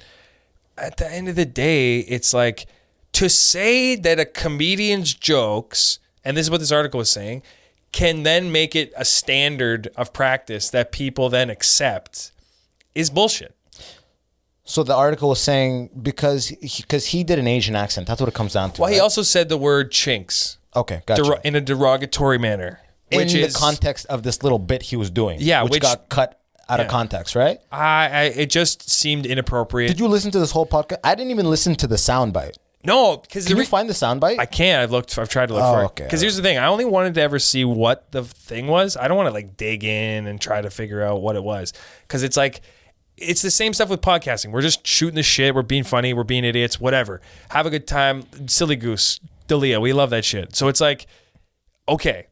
at the end of the day, it's like to say that a comedian's jokes, and this is what this article was saying, can then make it a standard of practice that people then accept is bullshit. So the article was saying because he did an Asian accent. That's what it comes down to. Well, he right? also said the word chinks Okay, gotcha. in a derogatory manner. In Which the is context of this little bit he was doing. Yeah, which which- got cut out of yeah. context, right? it just seemed inappropriate. Did you listen to this whole podcast? I didn't even listen to the soundbite. No, because Can you find the soundbite? I can't. I've tried to look Oh, for it. okay, Because here's the thing. I only wanted to ever see what the thing was. I don't want to like dig in and try to figure out what it was. Because it's like, it's the same stuff with podcasting. We're just shooting the shit. We're being funny. We're being idiots. Whatever. Have a good time. Silly goose. Dalia. We love that shit. So it's like, okay.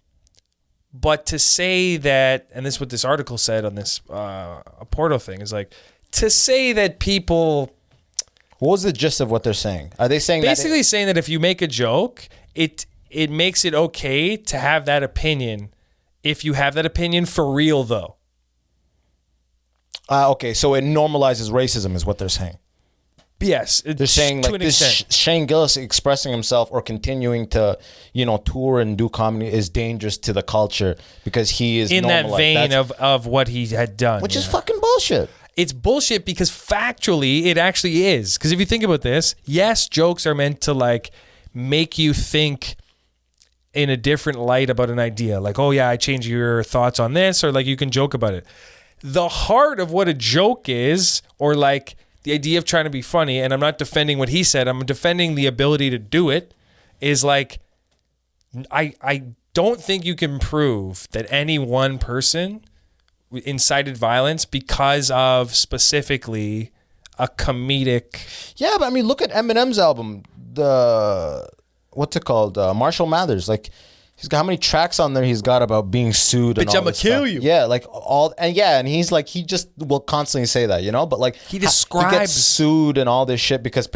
But to say that, and this is what this article said on this Porto thing, is like, to say that people... What was the gist of what they're saying? Are they saying basically saying that if you make a joke, it makes it okay to have that opinion if you have that opinion for real, though. okay, so it normalizes racism is what they're saying. Yes. They're saying like this Shane Gillis expressing himself or continuing to, tour and do comedy is dangerous to the culture because he is in that normalized. vein of what he had done. Which is fucking bullshit. It's bullshit because factually it actually is. Because if you think about this, yes, jokes are meant to like make you think in a different light about an idea. Like, oh yeah, I change your thoughts on this, or like you can joke about it. The heart of what a joke is, or like the idea of trying to be funny, and I'm not defending what he said, I'm defending the ability to do it, is like, I don't think you can prove that any one person incited violence because of specifically a comedic. Yeah, but I mean, look at Eminem's album. What's it called? Marshall Mathers. Like, he's got how many tracks on there he's got about being sued and Bitch, all I'ma this kill stuff. you. Yeah, like and he's like, he just will constantly say that, But like, He he gets describes- sued and all this shit because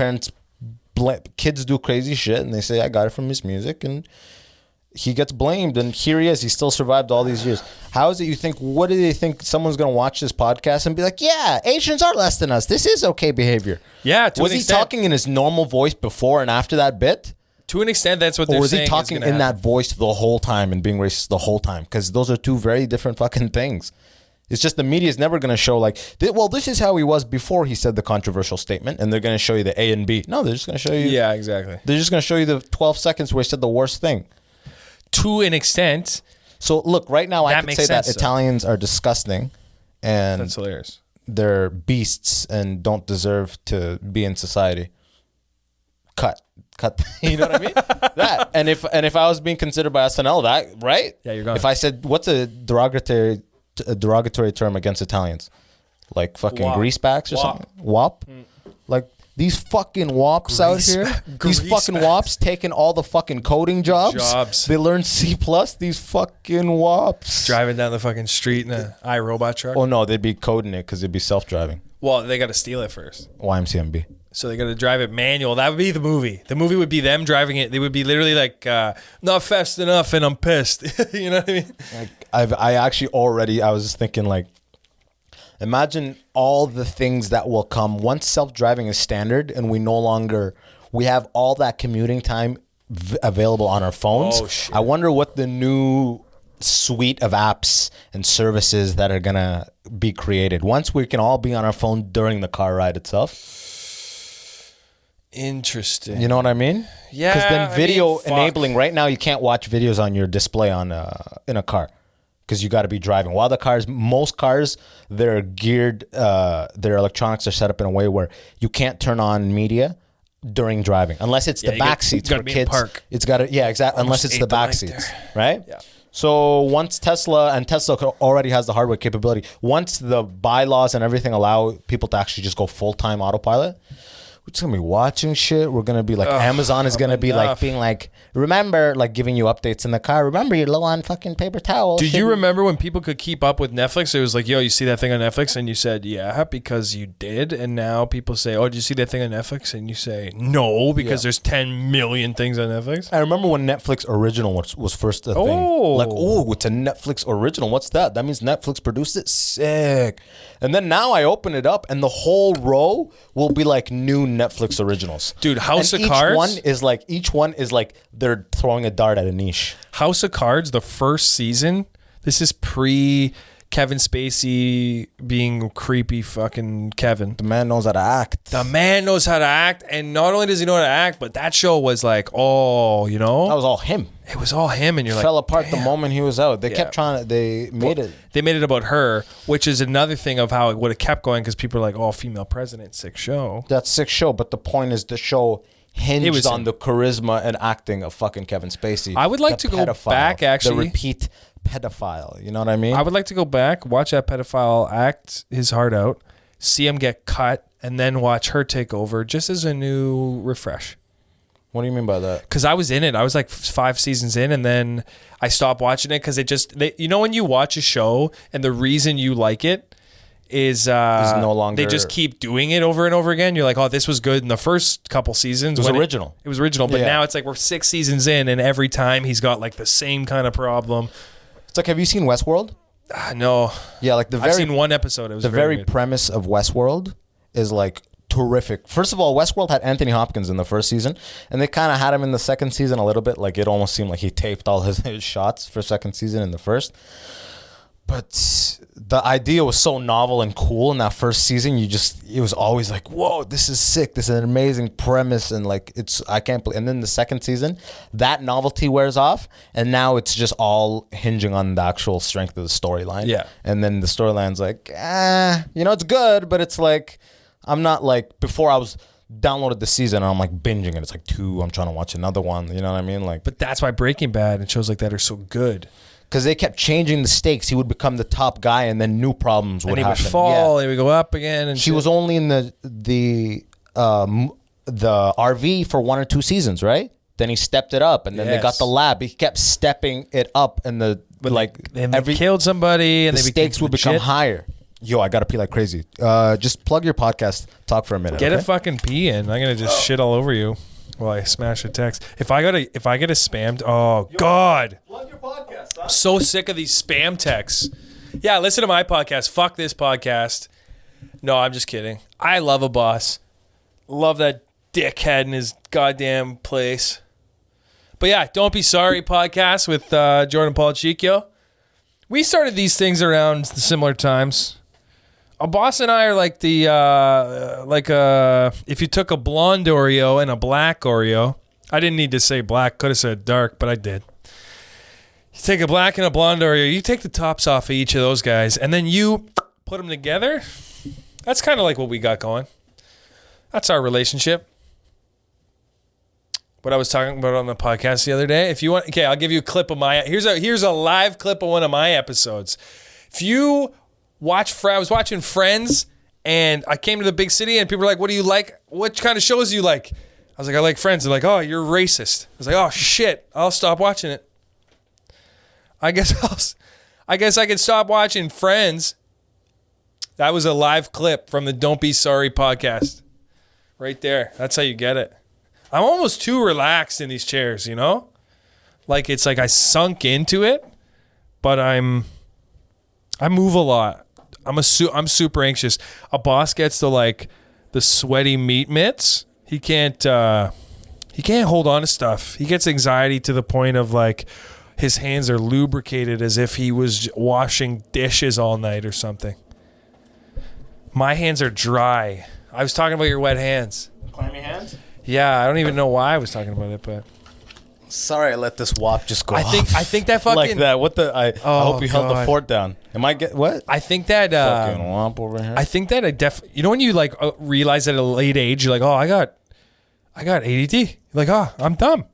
kids do crazy shit and they say, I got it from his music, and he gets blamed, and here he is. He still survived all these years. How is it you think, what do they think someone's going to watch this podcast and be like, yeah, Asians are less than us. This is okay behavior. Yeah, to Was an he extent. talking in his normal voice before and after that bit? To an extent, that's what they're Or was saying. he talking in that voice the whole time and being racist the whole time? Because those are two very different fucking things. It's just the media is never going to show like, well, this is how he was before he said the controversial statement, and they're going to show you the A and B. No, they're just going to show you. Yeah, exactly. They're just going to show you the 12 seconds where he said the worst thing. To an extent, So look, right now I That could makes say that sense, though. Italians are disgusting and that's hilarious. they're beasts and don't deserve to be in society. Cut. You know what I mean? That. And if I was being considered by SNL, that right? Yeah, you're gone. If I said, what's a derogatory term against Italians? Like fucking Wop. greasebacks or Wop. something? Wop? Like these fucking wops out here. These fucking wops taking all the fucking coding jobs. They learn C+. These fucking wops. Driving down the fucking street in an iRobot truck. Oh no, they'd be coding it because it'd be self-driving. Well, they got to steal it first. YMCMB. So they got to drive it manual. That would be the movie. The movie would be them driving it. They would be literally like, not fast enough and I'm pissed. You know what I mean? Like, I was just thinking like, imagine all the things that will come once self-driving is standard and we have all that commuting time available on our phones. Oh, shit. I wonder what the new suite of apps and services that are gonna be created once we can all be on our phone during the car ride itself. Interesting. You know what I mean? Yeah. Because then video fuck. enabling, right now you can't watch videos on your display on in a car because you got to be driving. While most cars, they're geared, their electronics are set up in a way where you can't turn on media during driving unless it's the back seats for kids. It's got to, yeah, exactly. Unless it's the back seats, right? Yeah. So once Tesla already has the hardware capability, once the bylaws and everything allow people to actually just go full-time autopilot, we're just gonna be watching shit. We're gonna be like, Amazon is gonna be like being like, remember, like giving you updates in the car. Remember, you're low on fucking paper towels. Do you remember when people could keep up with Netflix? It was like, yo, you see that thing on Netflix? And you said, yeah, because you did. And now people say, oh, did you see that thing on Netflix? And you say, no, because there's 10 million things on Netflix. I remember when Netflix original was first a thing. Like, oh, it's a Netflix original. What's that? That means Netflix produced it? Sick. And then now I open it up and the whole row will be like new Netflix originals. Dude, House and of Cards? Each one is like they're throwing a dart at a niche. House of Cards, the first season, this is pre Kevin Spacey being creepy fucking Kevin. The man knows how to act. The man knows how to act, and not only does he know how to act, but that show was like, oh, you know? That was all him. It was all him, and you're Fell like, apart damn. the moment he was out. They kept trying to, they made it about her, which is another thing of how it would have kept going because people are like, oh, female president, sick show. That sick show, but the point is the show hinged on the charisma and acting of fucking Kevin Spacey. I would like to go back, actually. The repeat pedophile. You know what I mean? I would like to go back, watch that pedophile act his heart out, see him get cut, and then watch her take over just as a new refresh. What do you mean by that? Because I was in it. I was like 5 seasons in, and then I stopped watching it because it just, you know, when you watch a show and the reason you like it is no longer, they just keep doing it over and over again. You're like, oh, this was good in the first couple seasons. It was original. It was original, but now it's like we're 6 seasons in, and every time he's got like the same kind of problem. It's like, have you seen Westworld? No. Yeah, like I've seen one episode. It was the very good. premise of Westworld is like terrific. First of all, Westworld had Anthony Hopkins in the first season, and they kind of had him in the second season a little bit. Like it almost seemed like he taped all his shots for second season in the first. But the idea was so novel and cool in that first season. It was always like, whoa, this is sick. This is an amazing premise. And like, I can't believe. And then the second season, that novelty wears off. And now it's just all hinging on the actual strength of the storyline. Yeah. And then the storyline's like, it's good, but it's like, I'm not like, before I was downloaded the season and I'm like binging it. It's like 2, I'm trying to watch another one. You know what I mean? Like, but that's why Breaking Bad and shows like that are so good. Because they kept changing the stakes. He would become the top guy, and then new problems would happen. And he would fall, and he would go up again. And he was only in the RV for 1 or 2 seasons, right? Then he stepped it up, and then they got the lab. He kept stepping it up, and they killed somebody, and the stakes would become higher. Yo, I gotta pee like crazy. Just plug your podcast. Talk for a minute. Get a fucking pee in. I'm gonna just shit all over you. Well, I smash a text. If I get a spammed, God. Plug your podcast, son. I'm so sick of these spam texts. Yeah, listen to my podcast. Fuck this podcast. No, I'm just kidding. I love Abbas. Love that dickhead in his goddamn place. But yeah, Don't Be Sorry podcast with Jordan Policicchio. We started these things around similar times. Abbas and I are like if you took a blonde Oreo and a black Oreo. I didn't need to say black, could have said dark, but I did. You take a black and a blonde Oreo, you take the tops off of each of those guys, and then you put them together. That's kind of like what we got going. That's our relationship. What I was talking about on the podcast the other day. If you want, okay, I'll give you a clip of here's a live clip of one of my episodes. If you I was watching Friends, and I came to the big city, and people were like, what do you like? What kind of shows do you like? I was like, I like Friends. They're like, oh, you're racist. I was like, oh, shit, I'll stop watching it. I guess I can stop watching Friends. That was a live clip from the Don't Be Sorry podcast. Right there. That's how you get it. I'm almost too relaxed in these chairs, you know? Like, it's like I sunk into it, but I move a lot. I'm super anxious. Abbas gets the sweaty meat mitts. He can't He can't hold on to stuff. He gets anxiety to the point of like his hands are lubricated as if he was washing dishes all night or something. My hands are dry. I was talking about your wet hands. Clammy hands? Yeah, I don't even know why I was talking about it, but Sorry, I let this wop just go I think that fucking Like that. What the? I hope you held the God. fort down. Am I what? I think that Fucking womp over here. I think that you know when you like realize at a late age you're like, oh, I got ADD. You're like, oh, I'm dumb.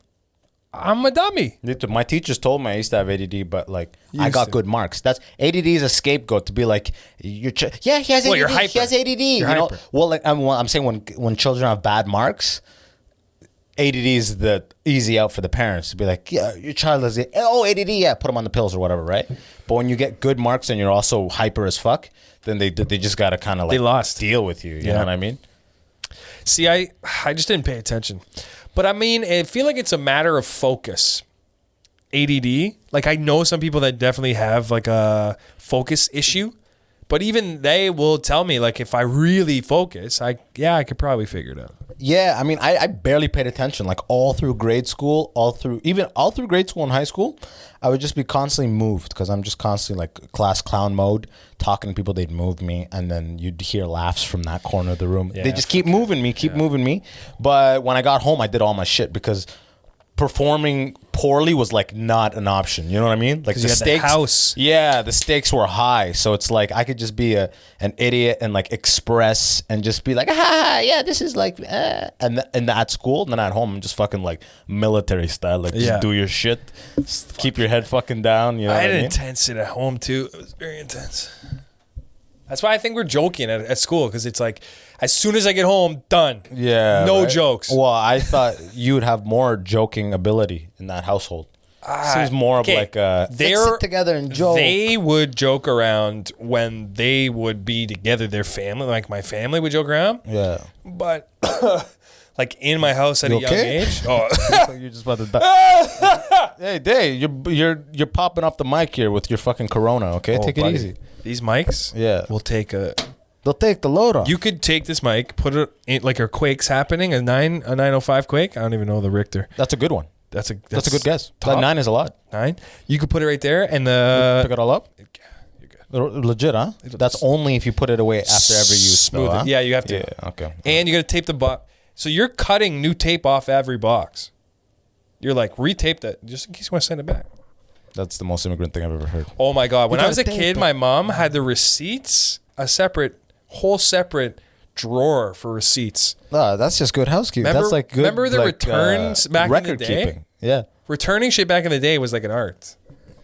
I'm a dummy. My teachers told me I used to have ADD, but like I Used got to. good marks. That's ADD is a scapegoat to be like, he has Well, ADD. you're He hyper. has ADD. You know? hyper. Well, like I'm saying when children have bad marks, ADD is the easy out for the parents to be like, yeah, your child has ADD, yeah, put them on the pills or whatever, right? But when you get good marks and you're also hyper as fuck, then they just gotta kind of like They lost. deal with you. You know what I mean? See, I just didn't pay attention. But I mean, I feel like it's a matter of focus. ADD. Like I know some people that definitely have like a focus issue, but even they will tell me like if I really focus, I could probably figure it out. Yeah, I mean, I barely paid attention. Like all through grade school, all through grade school and high school, I would just be constantly moved because I'm just constantly like class clown mode, talking to people. They'd move me, and then you'd hear laughs from that corner of the room. Yeah, they just keep moving me. But when I got home, I did all my shit because performing poorly was like not an option. You know what I mean? Like you the had the stakes. house. Yeah, the stakes were high, so it's like I could just be an idiot and like express and just be like, yeah, this is like, and at school, and then at home, I'm just fucking like military style, like just do your shit, keep your head fucking down. You know, I what had I mean? intense it at home too. It was very intense. That's why I think we're joking at school because it's like as soon as I get home, done. Yeah, no right? jokes. Well, I thought you would have more joking ability in that household. Seems more of like let's sit together and joke. They would joke around when they would be together. Their family, like my family, would joke around. Yeah, But like in my house at a young okay? age. Oh, you're just about to die. Hey, Dave, you're popping off the mic here with your fucking Corona. Okay, take it buddy. easy. These mics, Yeah. will take a. They'll take the load off. You could take this mic, put it in like a quake's happening, a 905 quake. I don't even know the Richter. That's a good one. That's a good guess. top. That 9 is a lot. 9. You could put it right there, and Pick it all up. you're good. Legit, huh? That's only if you put it away after every use. Smooth though, it. huh? Yeah, you have to. Yeah, okay. And you got to tape the box. So you're cutting new tape off every box. You're like retape that just in case you want to send it back. That's the most immigrant thing I've ever heard. Oh my God! When I was a gotta tape kid, it. my mom had the receipts, whole separate drawer for receipts. That's just good housekeeping. Remember- That's like good. remember the like, returns back in the record day? keeping. Yeah. Returning shit back in the day was like an art.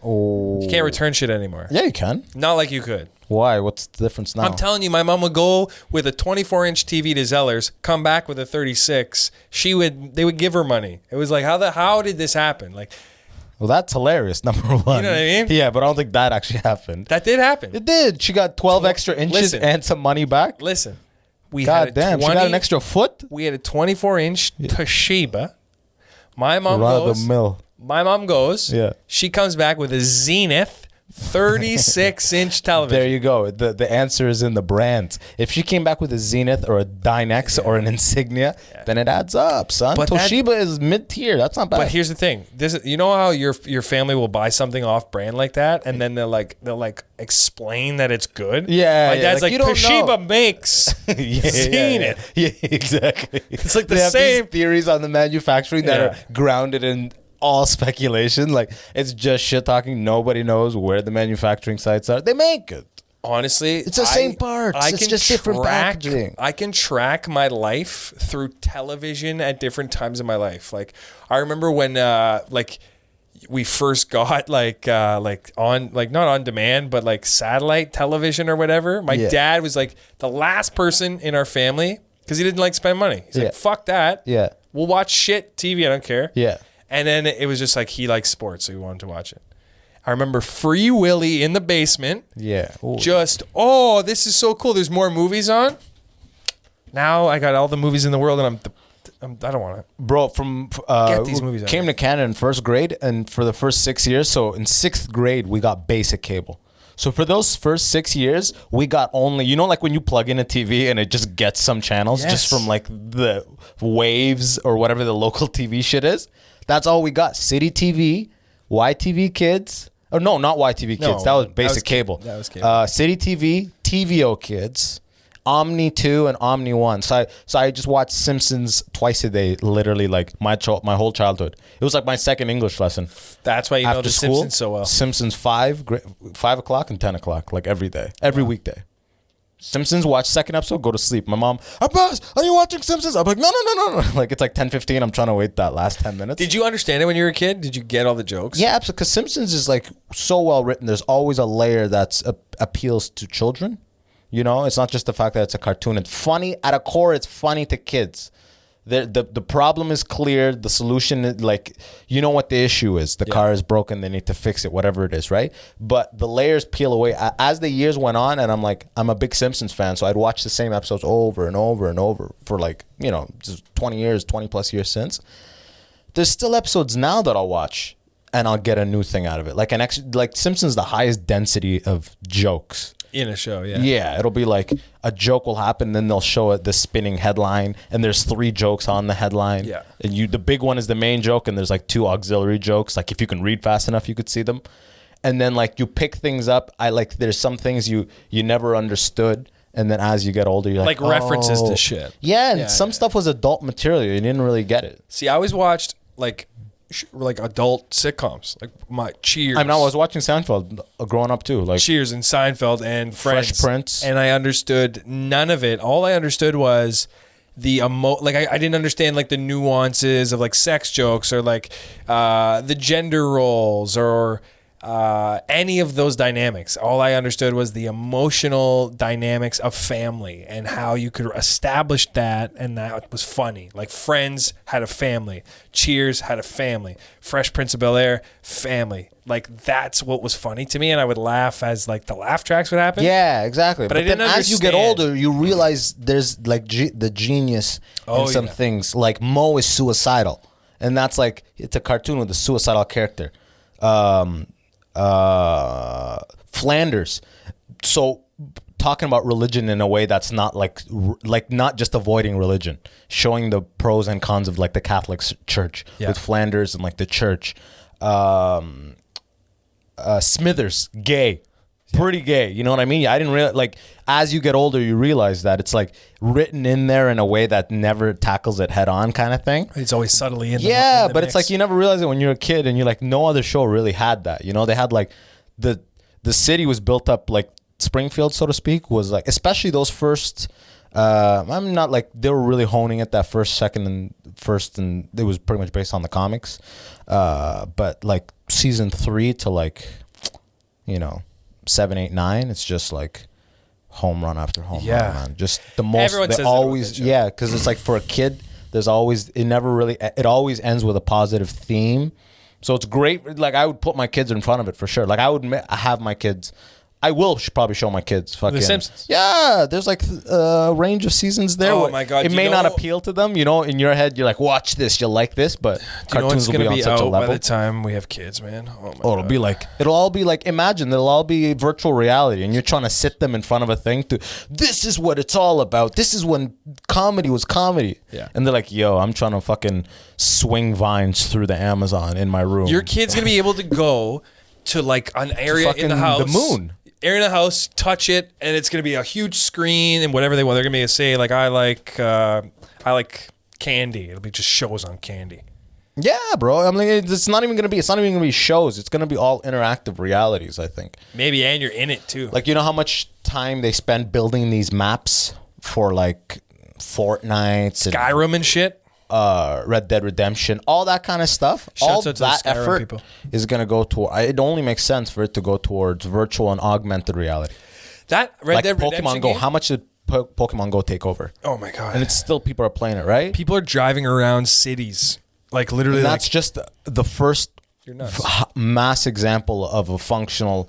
Oh. You can't return shit anymore. Yeah, you can. Not like you could. Why? What's the difference now? I'm telling you, my mom would go with a 24-inch TV to Zellers, come back with a 36. They would give her money. It was like, how did this happen? Like, well, that's hilarious. Number one. You know what I mean? Yeah, but I don't think that actually happened. that did happen. It did. She got 12 extra inches Listen. and some money back. Listen, we God had damn, she got an extra foot. We had a 24-inch Toshiba. My mom Run of goes. the mill. My mom goes. Yeah. She comes back with a Zenith 36-inch television. There you go. The answer is in the brands. If she came back with a Zenith or a Dynex or an Insignia, then it adds up, son. But Toshiba is mid-tier. That's not bad. But here's the thing. You know how your family will buy something off brand like that, and then they'll explain that it's good. Yeah, my yeah, dad's like, like you don't Toshiba know. makes Zenith. Yeah, exactly. It's like the they have same these theories on the manufacturing that Yeah. are grounded in all speculation. Like it's just shit talking. Nobody knows where the manufacturing sites are. They make it. Honestly, It's the same parts. It's just different packaging. I can track my life through television at different times in my life. Like I remember when we first got not on demand, but like satellite television or whatever. My Yeah. dad was like the last person in our family because he didn't like spend money. He's Yeah. like, fuck that. Yeah. We'll watch shit TV. I don't care. Yeah. And then it was just like he likes sports, so he wanted to watch it. I remember Free Willy in the basement. Yeah. Ooh. This is so cool. There's more movies on. Now I got all the movies in the world, and I don't want it. Bro, from Get these movies out came there. to Canada in first grade, and for the first 6 years, so in sixth grade we got basic cable. So for those first 6 years, we got only, you know, like when you plug in a TV and it just gets some channels just from like the waves or whatever the local TV shit is. That's all we got. City TV, YTV Kids. Oh, no, not YTV Kids. That was basic cable. That was cable. City TV, TVO Kids, Omni 2 and Omni 1. So I just watched Simpsons twice a day, literally like my whole childhood. It was like my second English lesson. That's why you know After the school, Simpsons so well. Simpsons 5 o'clock and 10 o'clock, like every day, every weekday. Simpsons, watch second episode, go to sleep. My mom, Abbas, are you watching Simpsons? I'm like, no. Like it's like 10:15. I'm trying to wait that last 10 minutes. Did you understand it when you were a kid? Did you get all the jokes? Yeah, absolutely. Because Simpsons is like so well written. There's always a layer that's appeals to children. You know, it's not just the fact that it's a cartoon. It's funny at a core. It's funny to kids. The problem is clear. The solution is like, you know what the issue is. The car is broken. They need to fix it, whatever it is, right? But the layers peel away as the years went on. And I'm a big Simpsons fan. So I'd watch the same episodes over and over and over for like, you know, just 20 plus years since. There's still episodes now that I'll watch and I'll get a new thing out of it. Like like Simpsons, the highest density of jokes. In a show, yeah. Yeah, it'll be like a joke will happen, then they'll show it the spinning headline, and there's 3 jokes on the headline. Yeah. And the big one is the main joke, and there's like 2 auxiliary jokes. Like if you can read fast enough, you could see them. And then like you pick things up. There's some things you never understood, and then as you get older, you're like references to shit. Yeah, and some stuff was adult material. You didn't really get it. See, I always watched like adult sitcoms, like my Cheers. I was watching Seinfeld growing up too. Like Cheers and Seinfeld and Friends. Fresh Prince. And I understood none of it. All I understood was the I didn't understand like the nuances of like sex jokes or like the gender roles or any of those dynamics. All I understood was the emotional dynamics of family and how you could establish that, and that was funny. Like Friends had a family, Cheers had a family, Fresh Prince of Bel-Air, family. Like that's what was funny to me, and I would laugh as like the laugh tracks would happen. Yeah, exactly. But I didn't then as you get understand. older, you realize there's like the genius in some things. Like Mo is suicidal, and that's like it's a cartoon with a suicidal character. Flanders. So talking about religion in a way that's not like not just avoiding religion, showing the pros and cons of like the Catholic Church with Flanders and like the church. Smithers, gay, pretty gay. You know what I mean? I didn't realize, like, as you get older, you realize that it's like written in there in a way that never tackles it head on, kind of thing. It's always subtly in the but mix. it's like you never realize it when you're a kid, and you're like, no other show really had that. You know, they had like the city was built up like Springfield, so to speak, was like, especially those first. I'm not like they were really honing it that second, and it was pretty much based on the comics. But like season 3 to like, 7, 8, 9, it's just like home run after home run, man. Just the most. Everyone says always, that about that show. because it's like for a kid, there's always it always ends with a positive theme. So it's great. Like I would put my kids in front of it for sure. Like I would have my kids. I will probably show my kids fucking The Simpsons. Yeah, there's like a range of seasons there. Oh my God, It may not appeal to them. In your head, you're like, watch this, you'll like this, but cartoons will be on such a level. By the time we have kids, man. Oh my it'll God. be like, it'll all be like, imagine, it'll all be virtual reality, and you're trying to sit them in front of a thing this is what it's all about. This is when comedy was comedy. Yeah. And they're like, yo, I'm trying to fucking swing vines through the Amazon in my room. Your kid's going to be able to go to like an area in the house. The moon. Area in the house, touch it, and it's going to be a huge screen and whatever they want. They're going to be able to say, like, I like candy. It'll be just shows on candy. Yeah, bro. I mean, it's not even gonna be shows. It's gonna be all interactive realities, I think. Maybe, and you're in it too. Like, you know how much time they spend building these maps for like Fortnite, Skyrim and shit. Red Dead Redemption, all that kind of stuff. Shouts all out to the that Skyrim effort people. is gonna go to. It only makes sense for it to go towards virtual and augmented reality. That Red Like Dead Pokemon Redemption Go. game? How much did Pokemon Go take over? Oh my God. And it's still people are playing it, right? People are driving around cities. Like literally. And that's like, just the first You're nuts. mass example of a functional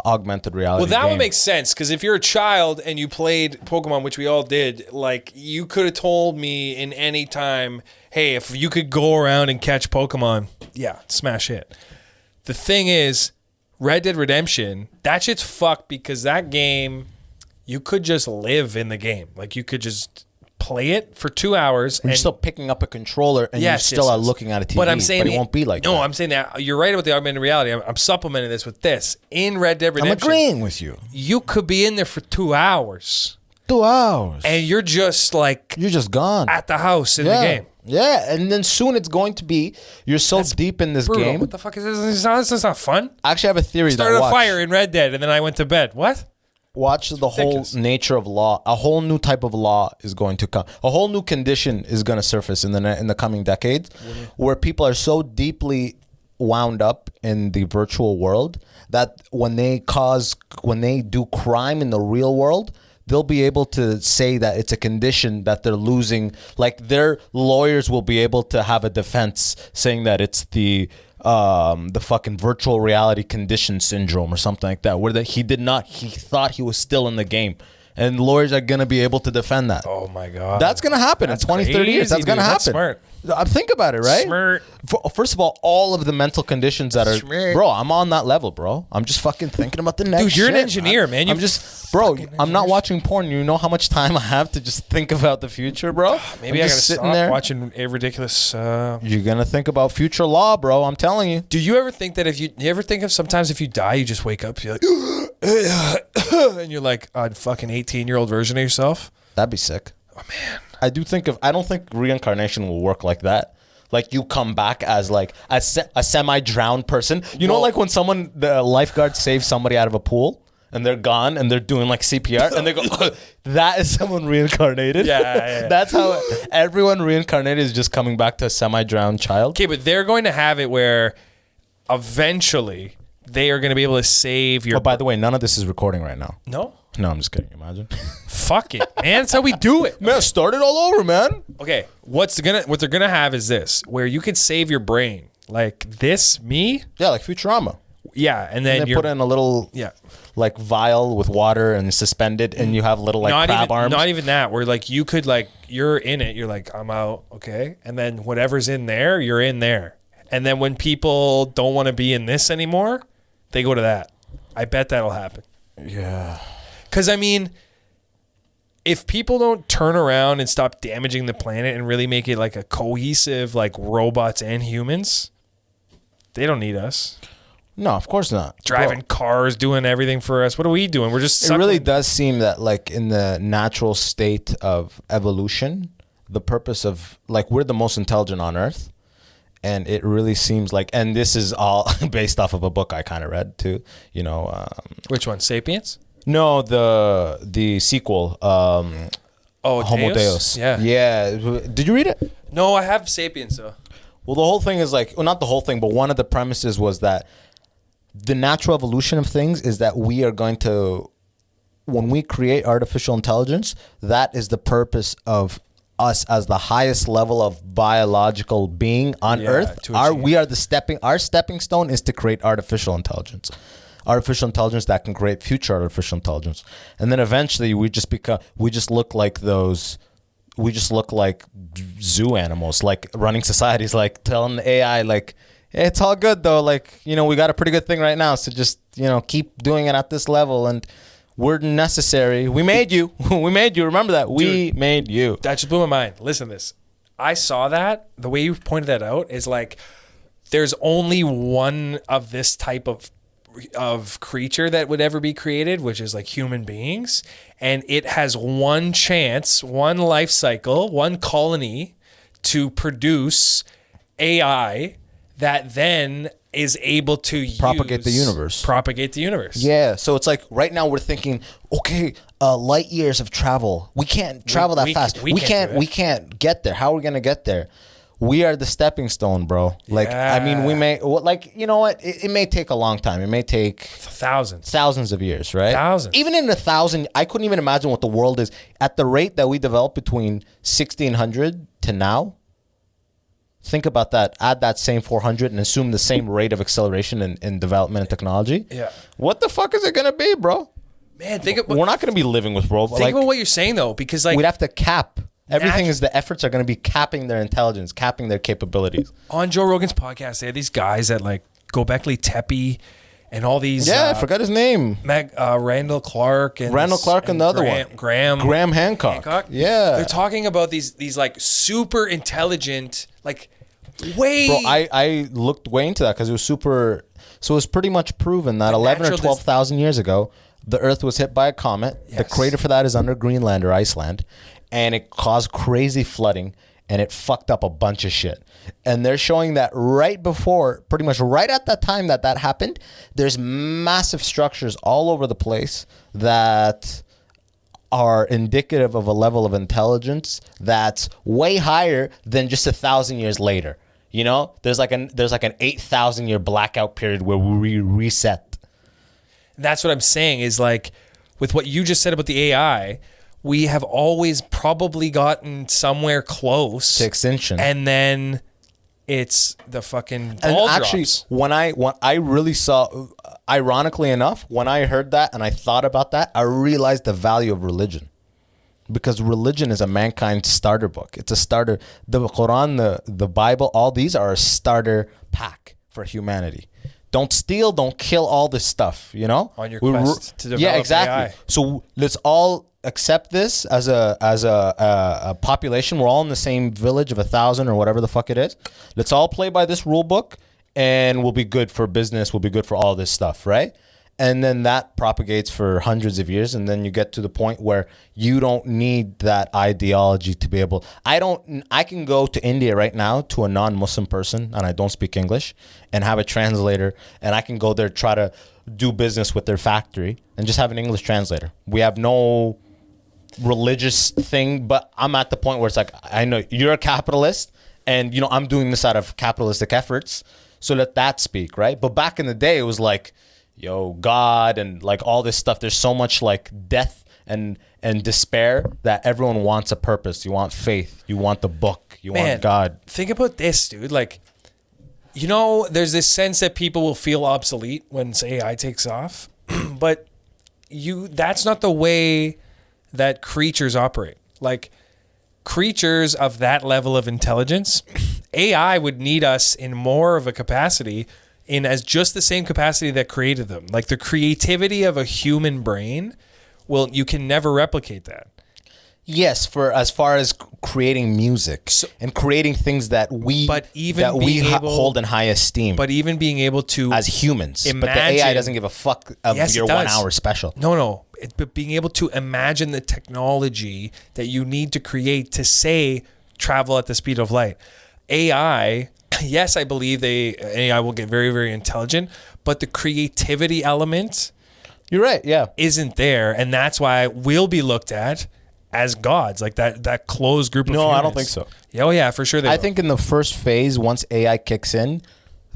augmented reality. Well, that game. would make sense because if you're a child and you played Pokemon, which we all did, like you could have told me in any time, hey, if you could go around and catch Pokemon, yeah, smash hit. The thing is, Red Dead Redemption, that shit's fucked because that game, you could just live in the game. Like you could just play it for 2 hours. You're still picking up a controller and you still are looking at a TV. But I'm saying it won't be like that. No, I'm saying that you're right about the augmented reality. I'm supplementing this with this. In Red Dead Redemption, I'm agreeing with you. You could be in there for 2 hours. 2 hours. And you're just like... You're just gone. At the house in the game. Yeah, and then soon it's going to be, you're so deep in this game. What the fuck is this? This is not fun. I actually have a theory Started a fire in Red Dead and then I went to bed. What? Watch the whole nature of law. A whole new type of law is going to come. A whole new condition is going to surface in the coming decades, where people are so deeply wound up in the virtual world that when they do crime in the real world, they'll be able to say that it's a condition that they're losing. Like their lawyers will be able to have a defense saying that it's the fucking virtual reality condition syndrome or something like that, where he thought he was still in the game. And lawyers are going to be able to defend that. Oh my God. That's going to happen in 20, 30 years. That's going to happen. That's smart. Think about it, right? Smart. First of all of the mental conditions that are... Smart. Bro, I'm on that level, bro. I'm just fucking thinking about the next Dude, you're shit, an engineer, man. I'm just... Bro, I'm not watching porn. You know how much time I have to just think about the future, bro? Maybe I got to stop watching a ridiculous... You're going to think about future law, bro. I'm telling you. Do you ever think that you ever think of sometimes if you die, you just wake up, you're like... and you're like a fucking 18-year-old version of yourself? That'd be sick. Oh, man. I don't think reincarnation will work like that. Like you come back as like a semi-drowned person. You know, like when the lifeguard saves somebody out of a pool and they're gone and they're doing like CPR and they go, that is someone reincarnated. Yeah. That's how everyone reincarnated is just coming back to a semi-drowned child. Okay, but they're going to have it where eventually they are going to be able to save your... Oh, by the way, none of this is recording right now. No? No, I'm just kidding. Imagine. Fuck it, man. That's how we do it. Man, start it all over, man. Okay, what they're gonna have is this, where you can save your brain, like this, me. Yeah, like Futurama. Yeah, and then you put in a little like vial with water and suspend it, and you have little like crab arms. Not even that. Where like you could like you're in it. You're like I'm out. Okay, and then whatever's in there, you're in there. And then when people don't want to be in this anymore, they go to that. I bet that'll happen. Yeah. Because, I mean, if people don't turn around and stop damaging the planet and really make it like a cohesive, like robots and humans, they don't need us. No, of course not. Driving cars, doing everything for us. What are we doing? We're just... It really does seem that like in the natural state of evolution, the purpose of... Like we're the most intelligent on Earth. And it really seems like... And this is all based off of a book I kind of read too. You know... Which one? Sapiens? No, the sequel, Homo Deus. Yeah. Did you read it? No, I have Sapiens though. Well, the whole thing is like, well, not the whole thing, but one of the premises was that the natural evolution of things is that we are going to, when we create artificial intelligence, that is the purpose of us as the highest level of biological being on Earth. Our stepping stone is to create artificial intelligence. Artificial intelligence that can create future artificial intelligence, and then eventually we just look like zoo animals, like running societies, like telling the AI like, hey, it's all good though, like, you know, we got a pretty good thing right now, so just, you know, keep doing it at this level, and we're necessary. We made you. Remember that. We made you. That just blew my mind. Listen to this. I saw that. The way you pointed that out is like there's only one of this type of creature that would ever be created, which is like human beings, and it has one chance, one life cycle, one colony to produce AI that then is able to propagate the universe. Yeah, so it's like right now we're thinking, okay, light years of travel. We can't travel that fast. We can't get there. How are we gonna get there? We are the stepping stone, bro. Like, I mean, we may, like, you know what? It may take a long time. It may take thousands of years, right? Thousands. Even in 1,000, I couldn't even imagine what the world is at the rate that we developed between 1600 to now. Think about that. Add that same 400 and assume the same rate of acceleration in development and technology. Yeah. What the fuck is it gonna be, bro? Man, we're not gonna be living with robots. Think about what you're saying though, because like we'd have to cap. Everything is the efforts are going to be capping their intelligence, capping their capabilities. On Joe Rogan's podcast, they had these guys that like Gobekli Tepe and all these. I forgot his name. Randall Clark and the other one. Graham Hancock. Yeah. They're talking about these like super intelligent, like way. Bro, I looked way into that because it was super. So it was pretty much proven that 11 or 12,000 years ago, the Earth was hit by a comet. Yes. The crater for that is under Greenland or Iceland, and it caused crazy flooding, and it fucked up a bunch of shit. And they're showing that right before, pretty much right at that time that happened, there's massive structures all over the place that are indicative of a level of intelligence that's way higher than just 1,000 years later. You know, there's like an 8,000 year blackout period where we reset. That's what I'm saying is like with what you just said about the AI, we have always probably gotten somewhere close to extinction, and then it's the fucking ball actually drops. when I really saw, ironically enough, when I heard that and I thought about that, I realized the value of religion. Because religion is a mankind starter book. It's a starter. The Quran, the Bible, all these are a starter pack for humanity. Don't steal, don't kill, all this stuff, you know? On your quest to develop exactly. AI. So let's all accept this as a population. We're all in the same village of 1,000 or whatever the fuck it is. Let's all play by this rule book and we'll be good for business. We'll be good for all this stuff, right? And then that propagates for hundreds of years. And then you get to the point where you don't need that ideology to be able. I can go to India right now to a non-Muslim person and I don't speak English and have a translator. And I can go there, try to do business with their factory and just have an English translator. We have no religious thing, but I'm at the point where it's like, I know you're a capitalist and, you know, I'm doing this out of capitalistic efforts. So let that speak, right? But back in the day, it was like, yo, God and like all this stuff. There's so much like death and despair that everyone wants a purpose. You want faith. You want the book. You want God. Think about this, dude. Like, you know, there's this sense that people will feel obsolete when AI takes off, but that's not the way that creatures operate. Like creatures of that level of intelligence, AI would need us in more of a capacity in as just the same capacity that created them. Like the creativity of a human brain, you can never replicate that. Yes, for as far as creating music and creating things that we hold in high esteem. But even being able to as humans, but the AI doesn't give a fuck of your 1 hour special. No. But being able to imagine the technology that you need to create to say travel at the speed of light. AI, yes, I believe AI will get very, very intelligent, but the creativity element, you're right, yeah, isn't there, and that's why we'll be looked at as gods, like that closed group of humans. No, I don't think so. Oh yeah, for sure I think in the first phase, once AI kicks in,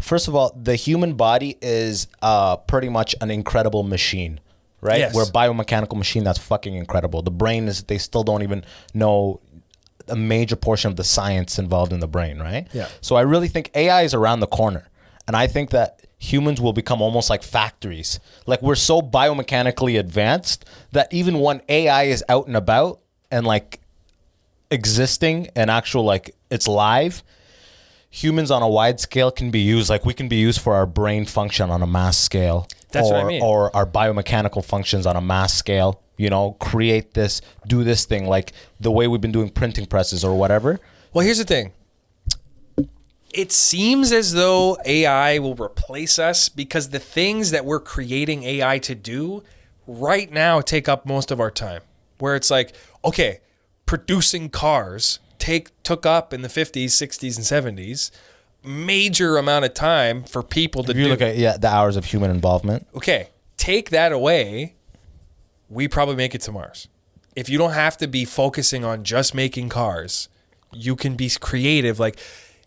first of all, the human body is pretty much an incredible machine, right? Yes. We're a biomechanical machine that's fucking incredible. The brain is, they still don't even know a major portion of the science involved in the brain, right? Yeah. So I really think AI is around the corner. And I think that humans will become almost like factories. Like we're so biomechanically advanced that even when AI is out and about and like existing and actual like it's live, humans on a wide scale can be used. Like we can be used for our brain function on a mass scale. That's what I mean. Or our biomechanical functions on a mass scale. You know, create this, do this thing, like the way we've been doing printing presses or whatever. Well, here's the thing. It seems as though AI will replace us because the things that we're creating AI to do right now take up most of our time. Where it's like, okay, producing cars took up in the 50s, 60s, and 70s major amount of time for people to do. If you look at the hours of human involvement. Okay, take that away, we probably make it to Mars. If you don't have to be focusing on just making cars, you can be creative. Like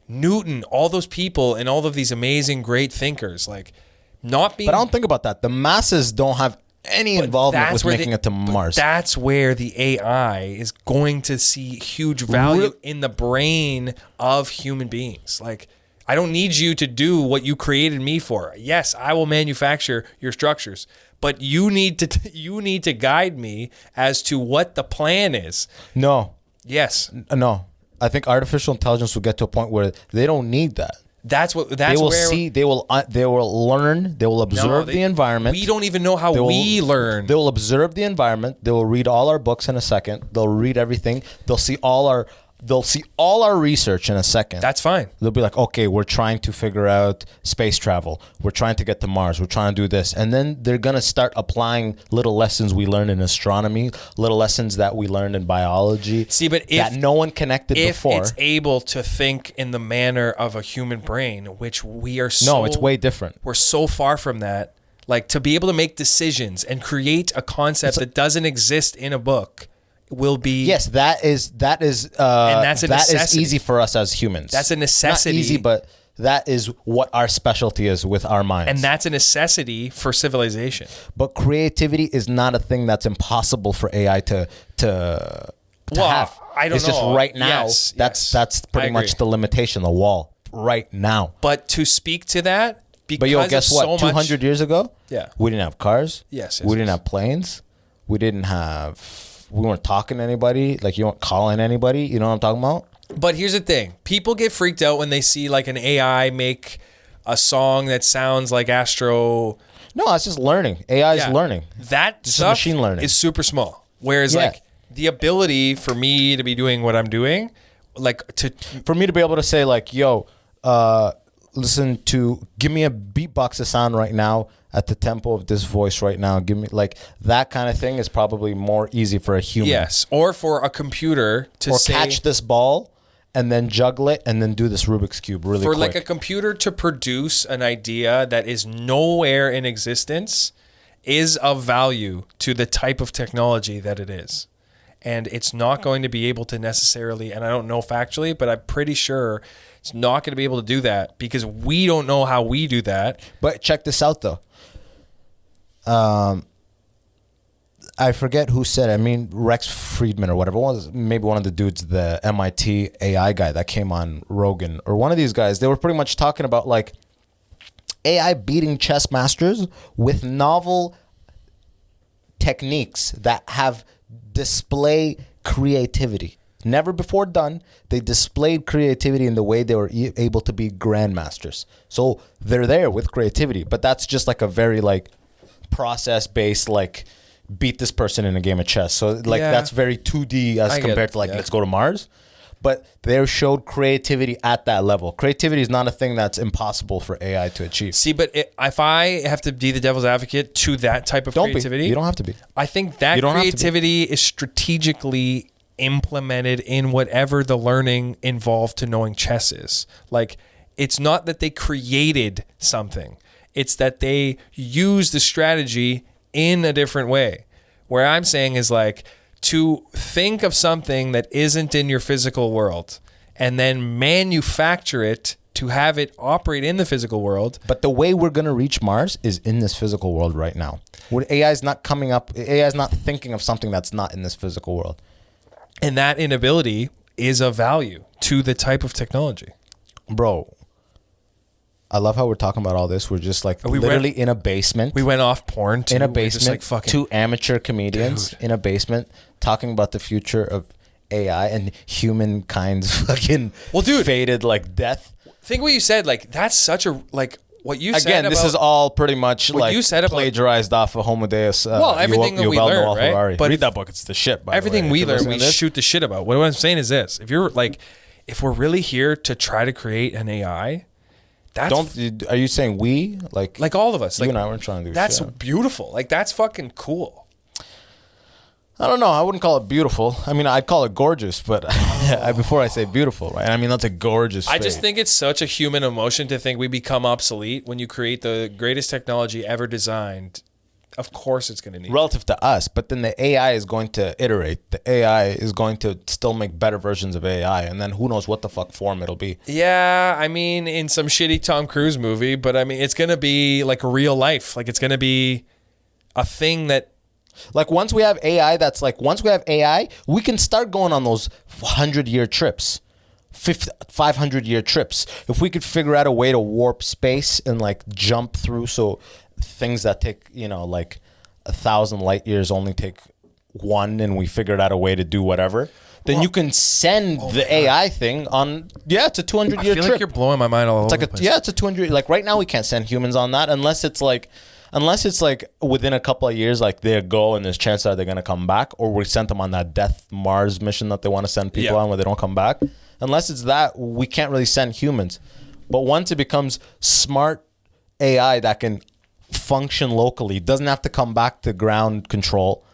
Newton, all those people and all of these amazing, great thinkers, like not being... But I don't think about that. The masses don't have any involvement with making it to Mars. That's where the AI is going to see huge value in the brain of human beings. Like, I don't need you to do what you created me for. Yes, I will manufacture your structures, but you need to guide me as to what the plan is. No. Yes. No. I think artificial intelligence will get to a point where they don't need that. That's They where will see. They will learn. They will observe the environment. We don't even know how we learn. They will observe the environment. They will read all our books in a second. They'll read everything. They'll see all our research in a second. That's fine. They'll be like, okay, we're trying to figure out space travel. We're trying to get to Mars. We're trying to do this. And then they're going to start applying little lessons we learned in astronomy, little lessons that we learned in biology. See, but that no one connected before. If it's able to think in the manner of a human brain, which we are so... No, it's way different. We're so far from that. Like, to be able to make decisions and create a concept that doesn't exist in a book will be... Yes, that is and that's a necessity. easy for us as humans. That's a necessity. Not easy, but that is what our specialty is with our minds. And that's a necessity for civilization. But creativity is not a thing that's impossible for AI to have. I don't it's just know. right now. Yes, that's pretty much the limitation, the wall right now. But to speak to that, because But yo, guess what? so 200 years ago, Yeah. we didn't have cars. Yes, we didn't have planes. We weren't talking to anybody. Like, you weren't calling anybody. You know what I'm talking about? But here's the thing. People get freaked out when they see like an AI make a song that sounds like Astro. No, it's just learning. AI is Yeah. learning. That Just stuff machine learning. is super small. Whereas Yeah. like the ability for me to be doing what I'm doing, like For me to be able to say like, yo, give me a beatbox sound right now at the tempo of this voice right now. Give me like that kind of thing is probably more easy for a human. yes, or for a computer to say, catch this ball and then juggle it and then do this Rubik's Cube really for quick. like a computer to produce an idea that is nowhere in existence is of value to the type of technology that it is. And it's not going to be able to necessarily, and I don't know factually, but I'm pretty sure it's not going to be able to do that because we don't know how we do that. But check this out though. I forget who said it. I mean, Rex Friedman or whatever. Maybe one of the dudes, the MIT AI guy that came on Rogan, or one of these guys. They were pretty much talking about like AI beating chess masters with novel techniques that have display creativity. Never before done. They displayed creativity in the way they were able to be grandmasters. So they're there with creativity, but that's just like a very like process based like beat this person in a game of chess. So like that's very 2D as compared to like let's go to Mars. But they showed creativity at that level. Creativity is not a thing that's impossible for AI to achieve. See, but if I have to be the devil's advocate to that type of creativity, you don't have to be. I think that creativity is strategically implemented in whatever the learning involved to knowing chess is. Like, it's not that they created something. It's that they use the strategy in a different way. Where I'm saying is like to think of something that isn't in your physical world and then manufacture it to have it operate in the physical world. But the way we're going to reach Mars is in this physical world right now. Where AI is not coming up, AI is not thinking of something that's not in this physical world. And that inability is of value to the type of technology. Bro, I love how we're talking about all this. We're just like literally in a basement. We went off porn too. In a We're basement, just like fucking, two amateur comedians in a basement talking about the future of AI and humankind's fucking faded like death. Think what you said. Like, that's such a, like, what you said again, about, this is all pretty much like you said about, plagiarized off of Homo Deus. Well, everything that we learn, right? But read that book; it's the shit. By everything the way. we learn, we shoot the shit about. What I'm saying is this: if you're like, if we're really here to try to create an AI, that's are you saying we like all of us? You like, and I weren't trying to do that's shit. beautiful. Like, that's fucking cool. I don't know. I wouldn't call it beautiful. I mean, I'd call it gorgeous, but before I say beautiful, right? I mean, that's a gorgeous I just think it's such a human emotion to think we become obsolete when you create the greatest technology ever designed. Of course it's going to need relative to us, but then the AI is going to iterate. The AI is going to still make better versions of AI, and then who knows what the fuck form it'll be. Yeah, I mean, in some shitty Tom Cruise movie, but I mean, it's going to be like real life. Like, it's going to be a thing that, like, once we have AI, we can start going on those 100-year trips, 500-year trips. If we could figure out a way to warp space and like jump through, so things that take, like 1,000 light years only take one, and we figured out a way to do whatever. then you can send the AI thing on. Yeah, it's a 200-year I feel trip. like you're blowing my mind all over the place. Yeah, it's a 200. Like right now, we can't send humans on that unless it's like within a couple of years, like they go and there's chance that they're gonna come back, or we sent them on that Death Mars mission that they want to send people on where they don't come back. Unless it's that, we can't really send humans. But once it becomes smart AI that can function locally, doesn't have to come back to ground control,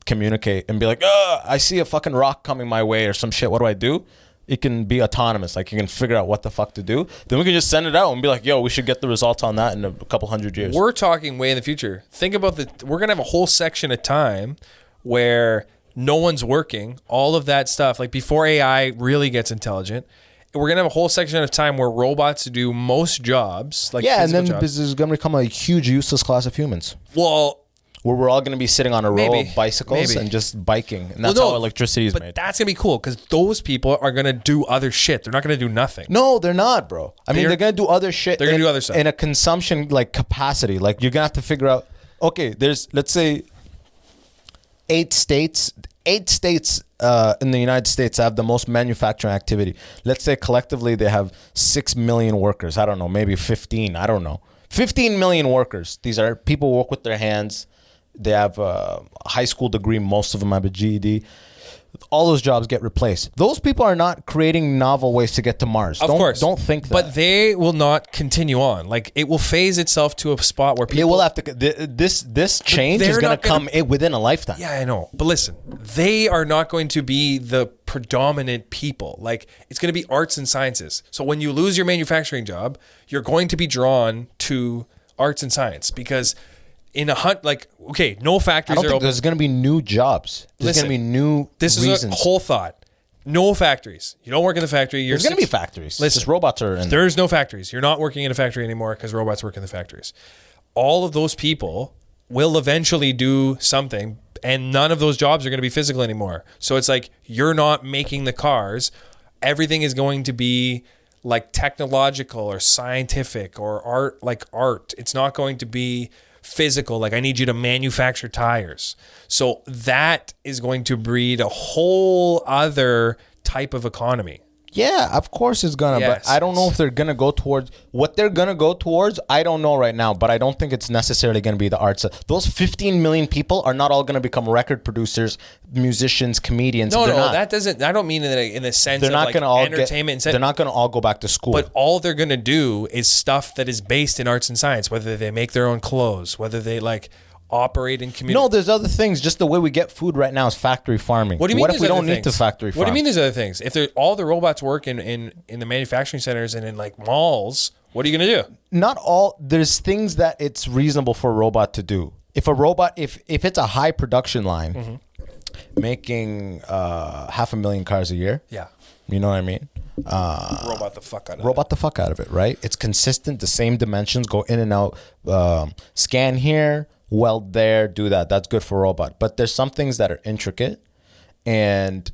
communicate, and be like, I see a fucking rock coming my way or some shit. What do I do? It can be autonomous. Like, you can figure out what the fuck to do. Then we can just send it out and be like, yo, we should get the results on that in a couple hundred years. We're talking way in the future. Think about we're going to have a whole section of time where no one's working, all of that stuff, like before AI really gets intelligent. We're going to have a whole section of time where robots do most jobs. Like yeah, and then jobs. this is going to become a huge useless class of humans. Well, where we're all going to be sitting on a row of bicycles maybe. and just biking. And that's how electricity is but made. That's going to be cool because those people are going to do other shit. They're not going to do nothing. No, they're not, bro. I mean, they're going to do other shit. They're going to do other stuff. In a consumption like capacity. Like, you're going to have to figure out, okay, there's, let's say, 8 states in the United States have the most manufacturing activity. Let's say collectively they have 6 million workers. I don't know, maybe 15. I don't know. 15 million workers. These are people who work with their hands. They have a high school degree. Most of them have a GED. All those jobs get replaced. Those people are not creating novel ways to get to Mars. Of course. Don't think that. But they will not continue on. Like, it will phase itself to a spot where people... It will have to... This change is going to come within a lifetime. Yeah, I know. But listen, they are not going to be the predominant people. Like, it's going to be arts and sciences. So when you lose your manufacturing job, you're going to be drawn to arts and science because... in a hunt, like, okay, no factories I don't think there's going to be new jobs. There's going to be new reasons. Is a whole thought. No factories. You don't work in the factory. There's going to be factories. Listen, just robots are in there. There's no factories. You're not working in a factory anymore because robots work in the factories. All of those people will eventually do something, and none of those jobs are going to be physical anymore. So it's like, you're not making the cars. Everything is going to be like technological or scientific or art. It's not going to be physical, like I need you to manufacture tires. So that is going to breed a whole other type of economy. Yeah, of course it's gonna, but I don't know if they're gonna go towards what they're gonna go towards. I don't know right now, but I don't think it's necessarily gonna be the arts. Those 15 million people are not all gonna become record producers, musicians, comedians. No, that doesn't. I don't mean in the sense they're of not like gonna all entertainment. they're not gonna all go back to school. But all they're gonna do is stuff that is based in arts and science. Whether they make their own clothes, whether they like operate in community. No, there's other things. Just the way we get food right now is factory farming. What do you mean? What if we don't need to factory farm? What do you mean? There's other things. If all the robots work in the manufacturing centers and in like malls, what are you gonna do? Not all. There's things that it's reasonable for a robot to do. If a robot, if it's a high production line, making 500,000 cars a year. Yeah. You know what I mean? Robot the fuck out of it. Robot the fuck out of it, right? It's consistent. The same dimensions go in and out. Scan here. Weld there, do that. That's good for a robot. But there's some things that are intricate, and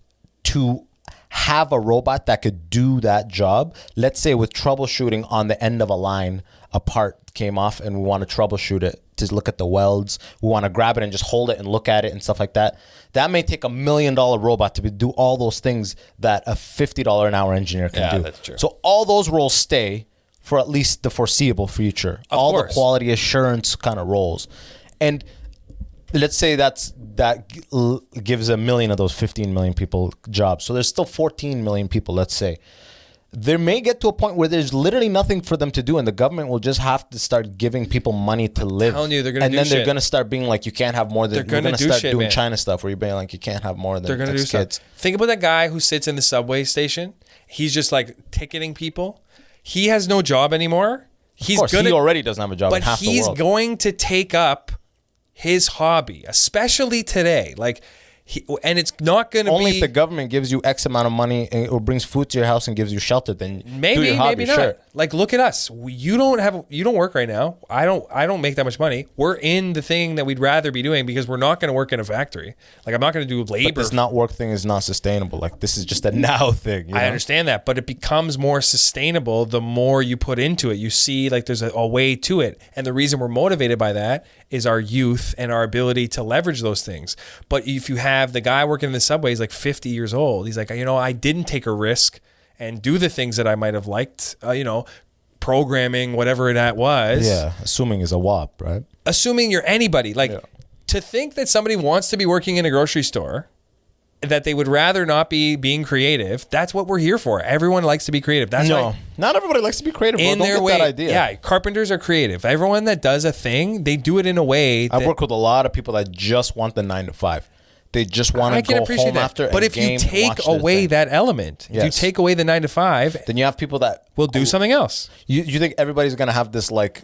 to have a robot that could do that job, let's say with troubleshooting on the end of a line, a part came off and we want to troubleshoot it to look at the welds. We want to grab it and just hold it and look at it and stuff like that. That may take $1 million robot to do all those things that a $50 an hour engineer can do. That's true. So all those roles stay for at least the foreseeable future. All the quality assurance kind of roles. And let's say that gives 1 million of those 15 million people jobs. So there's still 14 million people, let's say. There may get to a point where there's literally nothing for them to do, and the government will just have to start giving people money to live. I'm telling you, they're gonna and do then shit. They're going to start being like, you can't have more than... They're going to start doing man. China stuff where you're being like, you can't have more than they're gonna do kids. Stuff. Think about that guy who sits in the subway station. He's just like ticketing people. He has no job anymore. He already doesn't have a job in half the world. But he's going to take up his hobby, especially today. Like, and it's not going to be... Only if the government gives you X amount of money or brings food to your house and gives you shelter, then do your hobby, maybe not. Sure. Like, look at us. You don't work right now. I don't make that much money. We're in the thing that we'd rather be doing because we're not going to work in a factory. Like, I'm not going to do labor. But this not work thing is not sustainable. Like, this is just a now thing. You know? I understand that, but it becomes more sustainable the more you put into it. You see, like, there's a way to it. And the reason we're motivated by that is our youth and our ability to leverage those things. But if you have have the guy working in the subway. He's like 50 years old. He's like, I didn't take a risk and do the things that I might have liked, programming, whatever that was. Yeah, assuming is a WAP, right? Assuming you're anybody. To think that somebody wants to be working in a grocery store, that they would rather not be being creative. That's what we're here for. Everyone likes to be creative. That's why not everybody likes to be creative. Bro. in Don't their get way. that idea. Yeah, carpenters are creative. Everyone that does a thing, they do it in a way. I've worked with a lot of people that just want the 9 to 5. They just want I to can go appreciate home that. after. But and if you game, take watch their away thing. that element, if you Yes. take away the 9 to 5, then you have people that will do something else. You think everybody's gonna have this like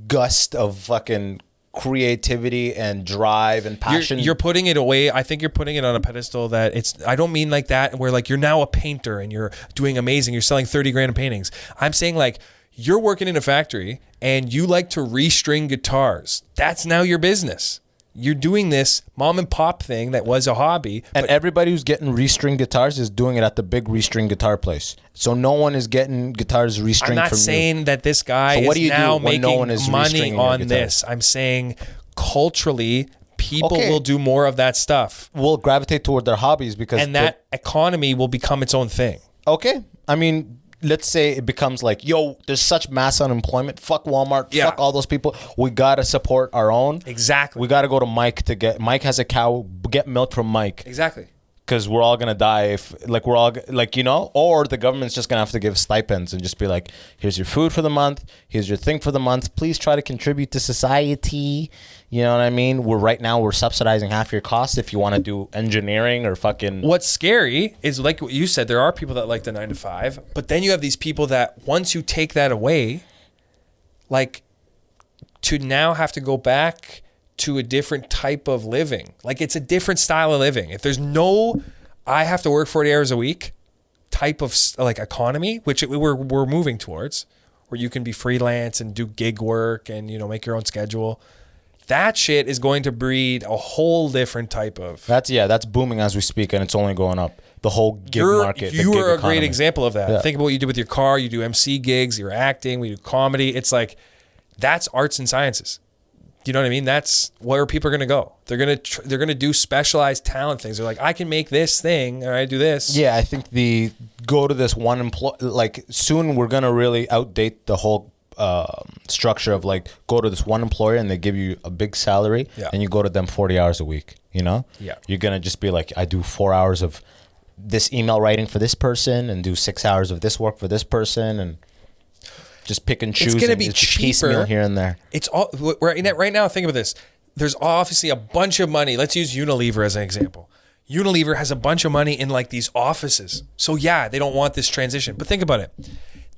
gust of fucking creativity and drive and passion? You're putting it away. I think you're putting it on a pedestal that I don't mean like that where like you're now a painter and you're doing amazing. You're selling 30 grand in paintings. I'm saying like you're working in a factory and you like to restring guitars. That's now your business. You're doing this mom and pop thing that was a hobby. And everybody who's getting restring guitars is doing it at the big restring guitar place. So no one is getting guitars restringed I'm not from saying you. that this guy So what is do you do now when making no one is money restringing your on guitar? this. I'm saying culturally, people Okay. will do more of that stuff. Will gravitate toward their hobbies because And that economy will become its own thing. okay. I mean, let's say it becomes like, yo, there's such mass unemployment. Fuck Walmart. Yeah. Fuck all those people. We gotta support our own. Exactly. We gotta go to Mike to get. Mike has a cow. Get milk from Mike. Exactly. Because we're all gonna die if like we're all like or the government's just gonna have to give stipends and just be like, here's your food for the month, here's your thing for the month, please try to contribute to society. You know what I mean? Right now we're subsidizing half your costs if you want to do engineering or fucking. What's scary is like what you said, there are people that like the 9 to 5, but then you have these people that once you take that away, like to now have to go back to a different type of living. Like it's a different style of living. If there's no, I have to work 40 hours a week type of like economy, which we're moving towards, where you can be freelance and do gig work and, make your own schedule. That shit is going to breed a whole different type of. That's booming as we speak, and it's only going up. The whole gig market. You the gig are a economy. great example of that. Yeah. Think about what you do with your car. You do MC gigs, you're acting, we do comedy. It's like, that's arts and sciences. You know what I mean? That's where people are going to go. They're going to do specialized talent things. They're like, I can make this thing, or I do this. Yeah, I think the go to this one like soon we're gonna really outdate the whole structure of like go to this one employer and they give you a big salary and you go to them 40 hours a week. Yeah, you're gonna just be like, I do 4 hours of this email writing for this person and do 6 hours of this work for this person and just pick and choose. It's going to be piecemeal cheaper here and there. It's all right now. Think about this. There's obviously a bunch of money. Let's use Unilever as an example. Unilever has a bunch of money in like these offices. So yeah, they don't want this transition. But think about it.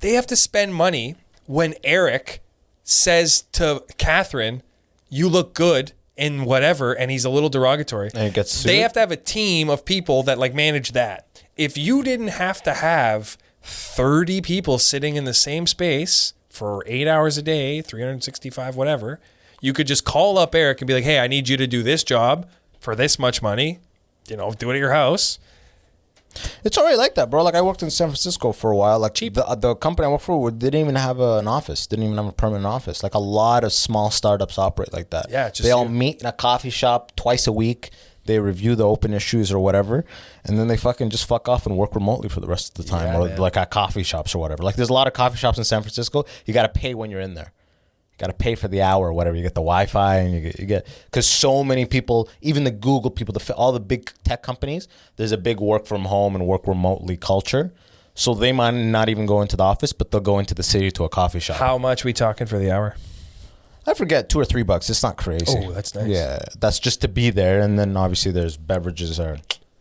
They have to spend money when Eric says to Catherine, you look good in whatever, and he's a little derogatory. And it gets sued? They have to have a team of people that like manage that. If you didn't have to have 30 people sitting in the same space for 8 hours a day, 365, whatever, you could just call up Eric and be like, hey, I need you to do this job for this much money. Do it at your house. It's already like that, bro. Like I worked in San Francisco for a while. Like Cheap. The company I worked for didn't even have an office. Didn't even have a permanent office. Like a lot of small startups operate like that. Yeah, just they all you. meet in a coffee shop twice a week. They review the open issues or whatever, and then they fucking just fuck off and work remotely for the rest of the time, Yeah, or man. like at coffee shops or whatever. Like there's a lot of coffee shops in San Francisco. You got to pay when you're in there. You got to pay for the hour or whatever. You get the Wi-Fi and you get because so many people, even the Google people, all the big tech companies, there's a big work from home and work remotely culture. So they might not even go into the office, but they'll go into the city to a coffee shop. How much we talking for the hour? I forget, $2 or $3. It's not crazy. Oh, that's nice. Yeah, that's just to be there, and then obviously there's beverages or,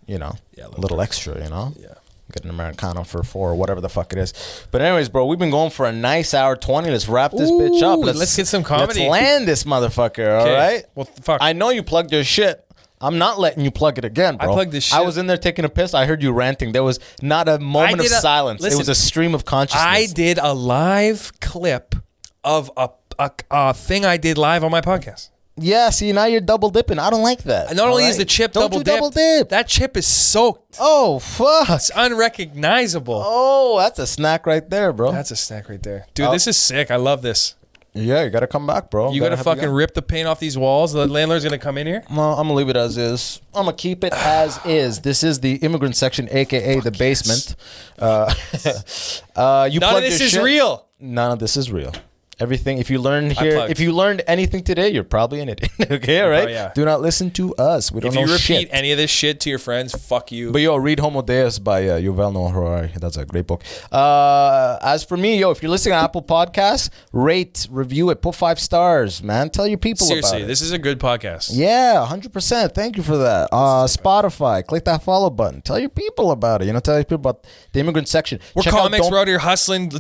Yeah, a little extra, Yeah. Get an Americano for $4 or whatever the fuck it is. But anyways, bro, we've been going for a nice hour 20. Let's wrap this bitch up. Let's get some comedy. Let's land this motherfucker, all Okay. right? Well, fuck. I know you plugged your shit. I'm not letting you plug it again, bro. I plugged this shit. I was in there taking a piss. I heard you ranting. There was not a moment of silence. It was listen, a stream of consciousness. I did a live clip of a thing I did live on my podcast. Yeah, see, now you're double dipping. I don't like that. Not only all is the right? chip Don't double you dipped, double dip. that chip is soaked. Oh, fuck. It's unrecognizable. Oh, that's a snack right there, bro. That's a snack right there. Dude, this is sick. I love this. Yeah, you gotta come back, bro. You gotta fucking rip the paint off these walls. The landlord's gonna come in here. Well, I'm gonna leave it as is. I'm gonna keep it as is. This is the immigrant section, aka the basement. You None of this is real. None of this is real. Everything. If you learned here, plugged. if you learned anything today, you're probably in it. Okay, all right. yeah. Do not listen to us. We don't If know you repeat shit. any of this shit to your friends, fuck you. But yo, read Homo Deus by Yuval Noah Harari. That's a great book. As for me, yo, if you're listening on Apple Podcasts, rate, review it, put 5 stars, man. Tell your people Seriously, about it. this is a good podcast. Yeah, 100%. Thank you for that. Spotify, click that follow button. Tell your people about it. Tell your people about the immigrant section. We're comics. We're out here hustling.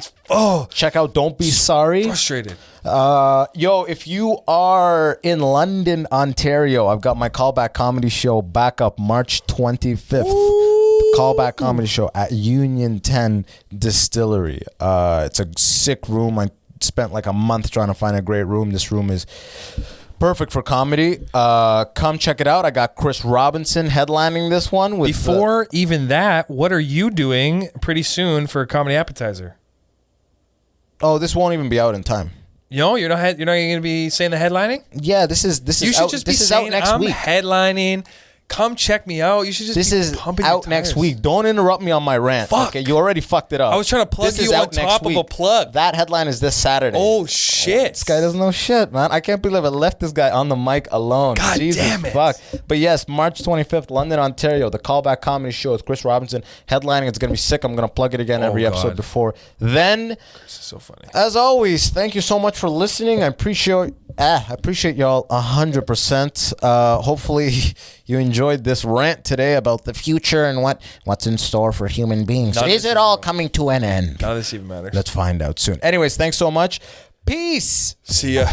Check out Don't Be Sorry. Frustrated. Yo, if you are in London, Ontario, I've got my callback comedy show back up March 25th. Callback comedy show at Union 10 Distillery. It's a sick room. I spent like a month trying to find a great room. This room is perfect for comedy. Come check it out. I got Chris Robinson headlining this one. Before even that, what are you doing pretty soon for a comedy appetizer? Oh, this won't even be out in time. You're not going to be saying the headlining? Yeah, this is You should out, just be this is saying, out next I'm week. headlining. Come check me out. You should just This be is pumping your out next tires. week. Don't interrupt me on my rant. Fuck. Okay, you already fucked it up. I was trying to plug This you is on out next top of a week. plug. That headline is this Saturday. Oh, shit. This guy doesn't know shit, man. I can't believe I left this guy on the mic alone. God Jesus damn it. fuck. But yes, March 25th, London, Ontario, the Callback Comedy Show with Chris Robinson headlining. It's going to be sick. I'm going to plug it again every episode God. before. Then, This is so funny. as always, thank you so much for listening. I appreciate y'all 100%. Hopefully you enjoyed this rant today about the future and what's in store for human beings. None of Is this it all coming to an end? None of this even matters. Let's find out soon. Anyways, thanks so much. Peace. See ya.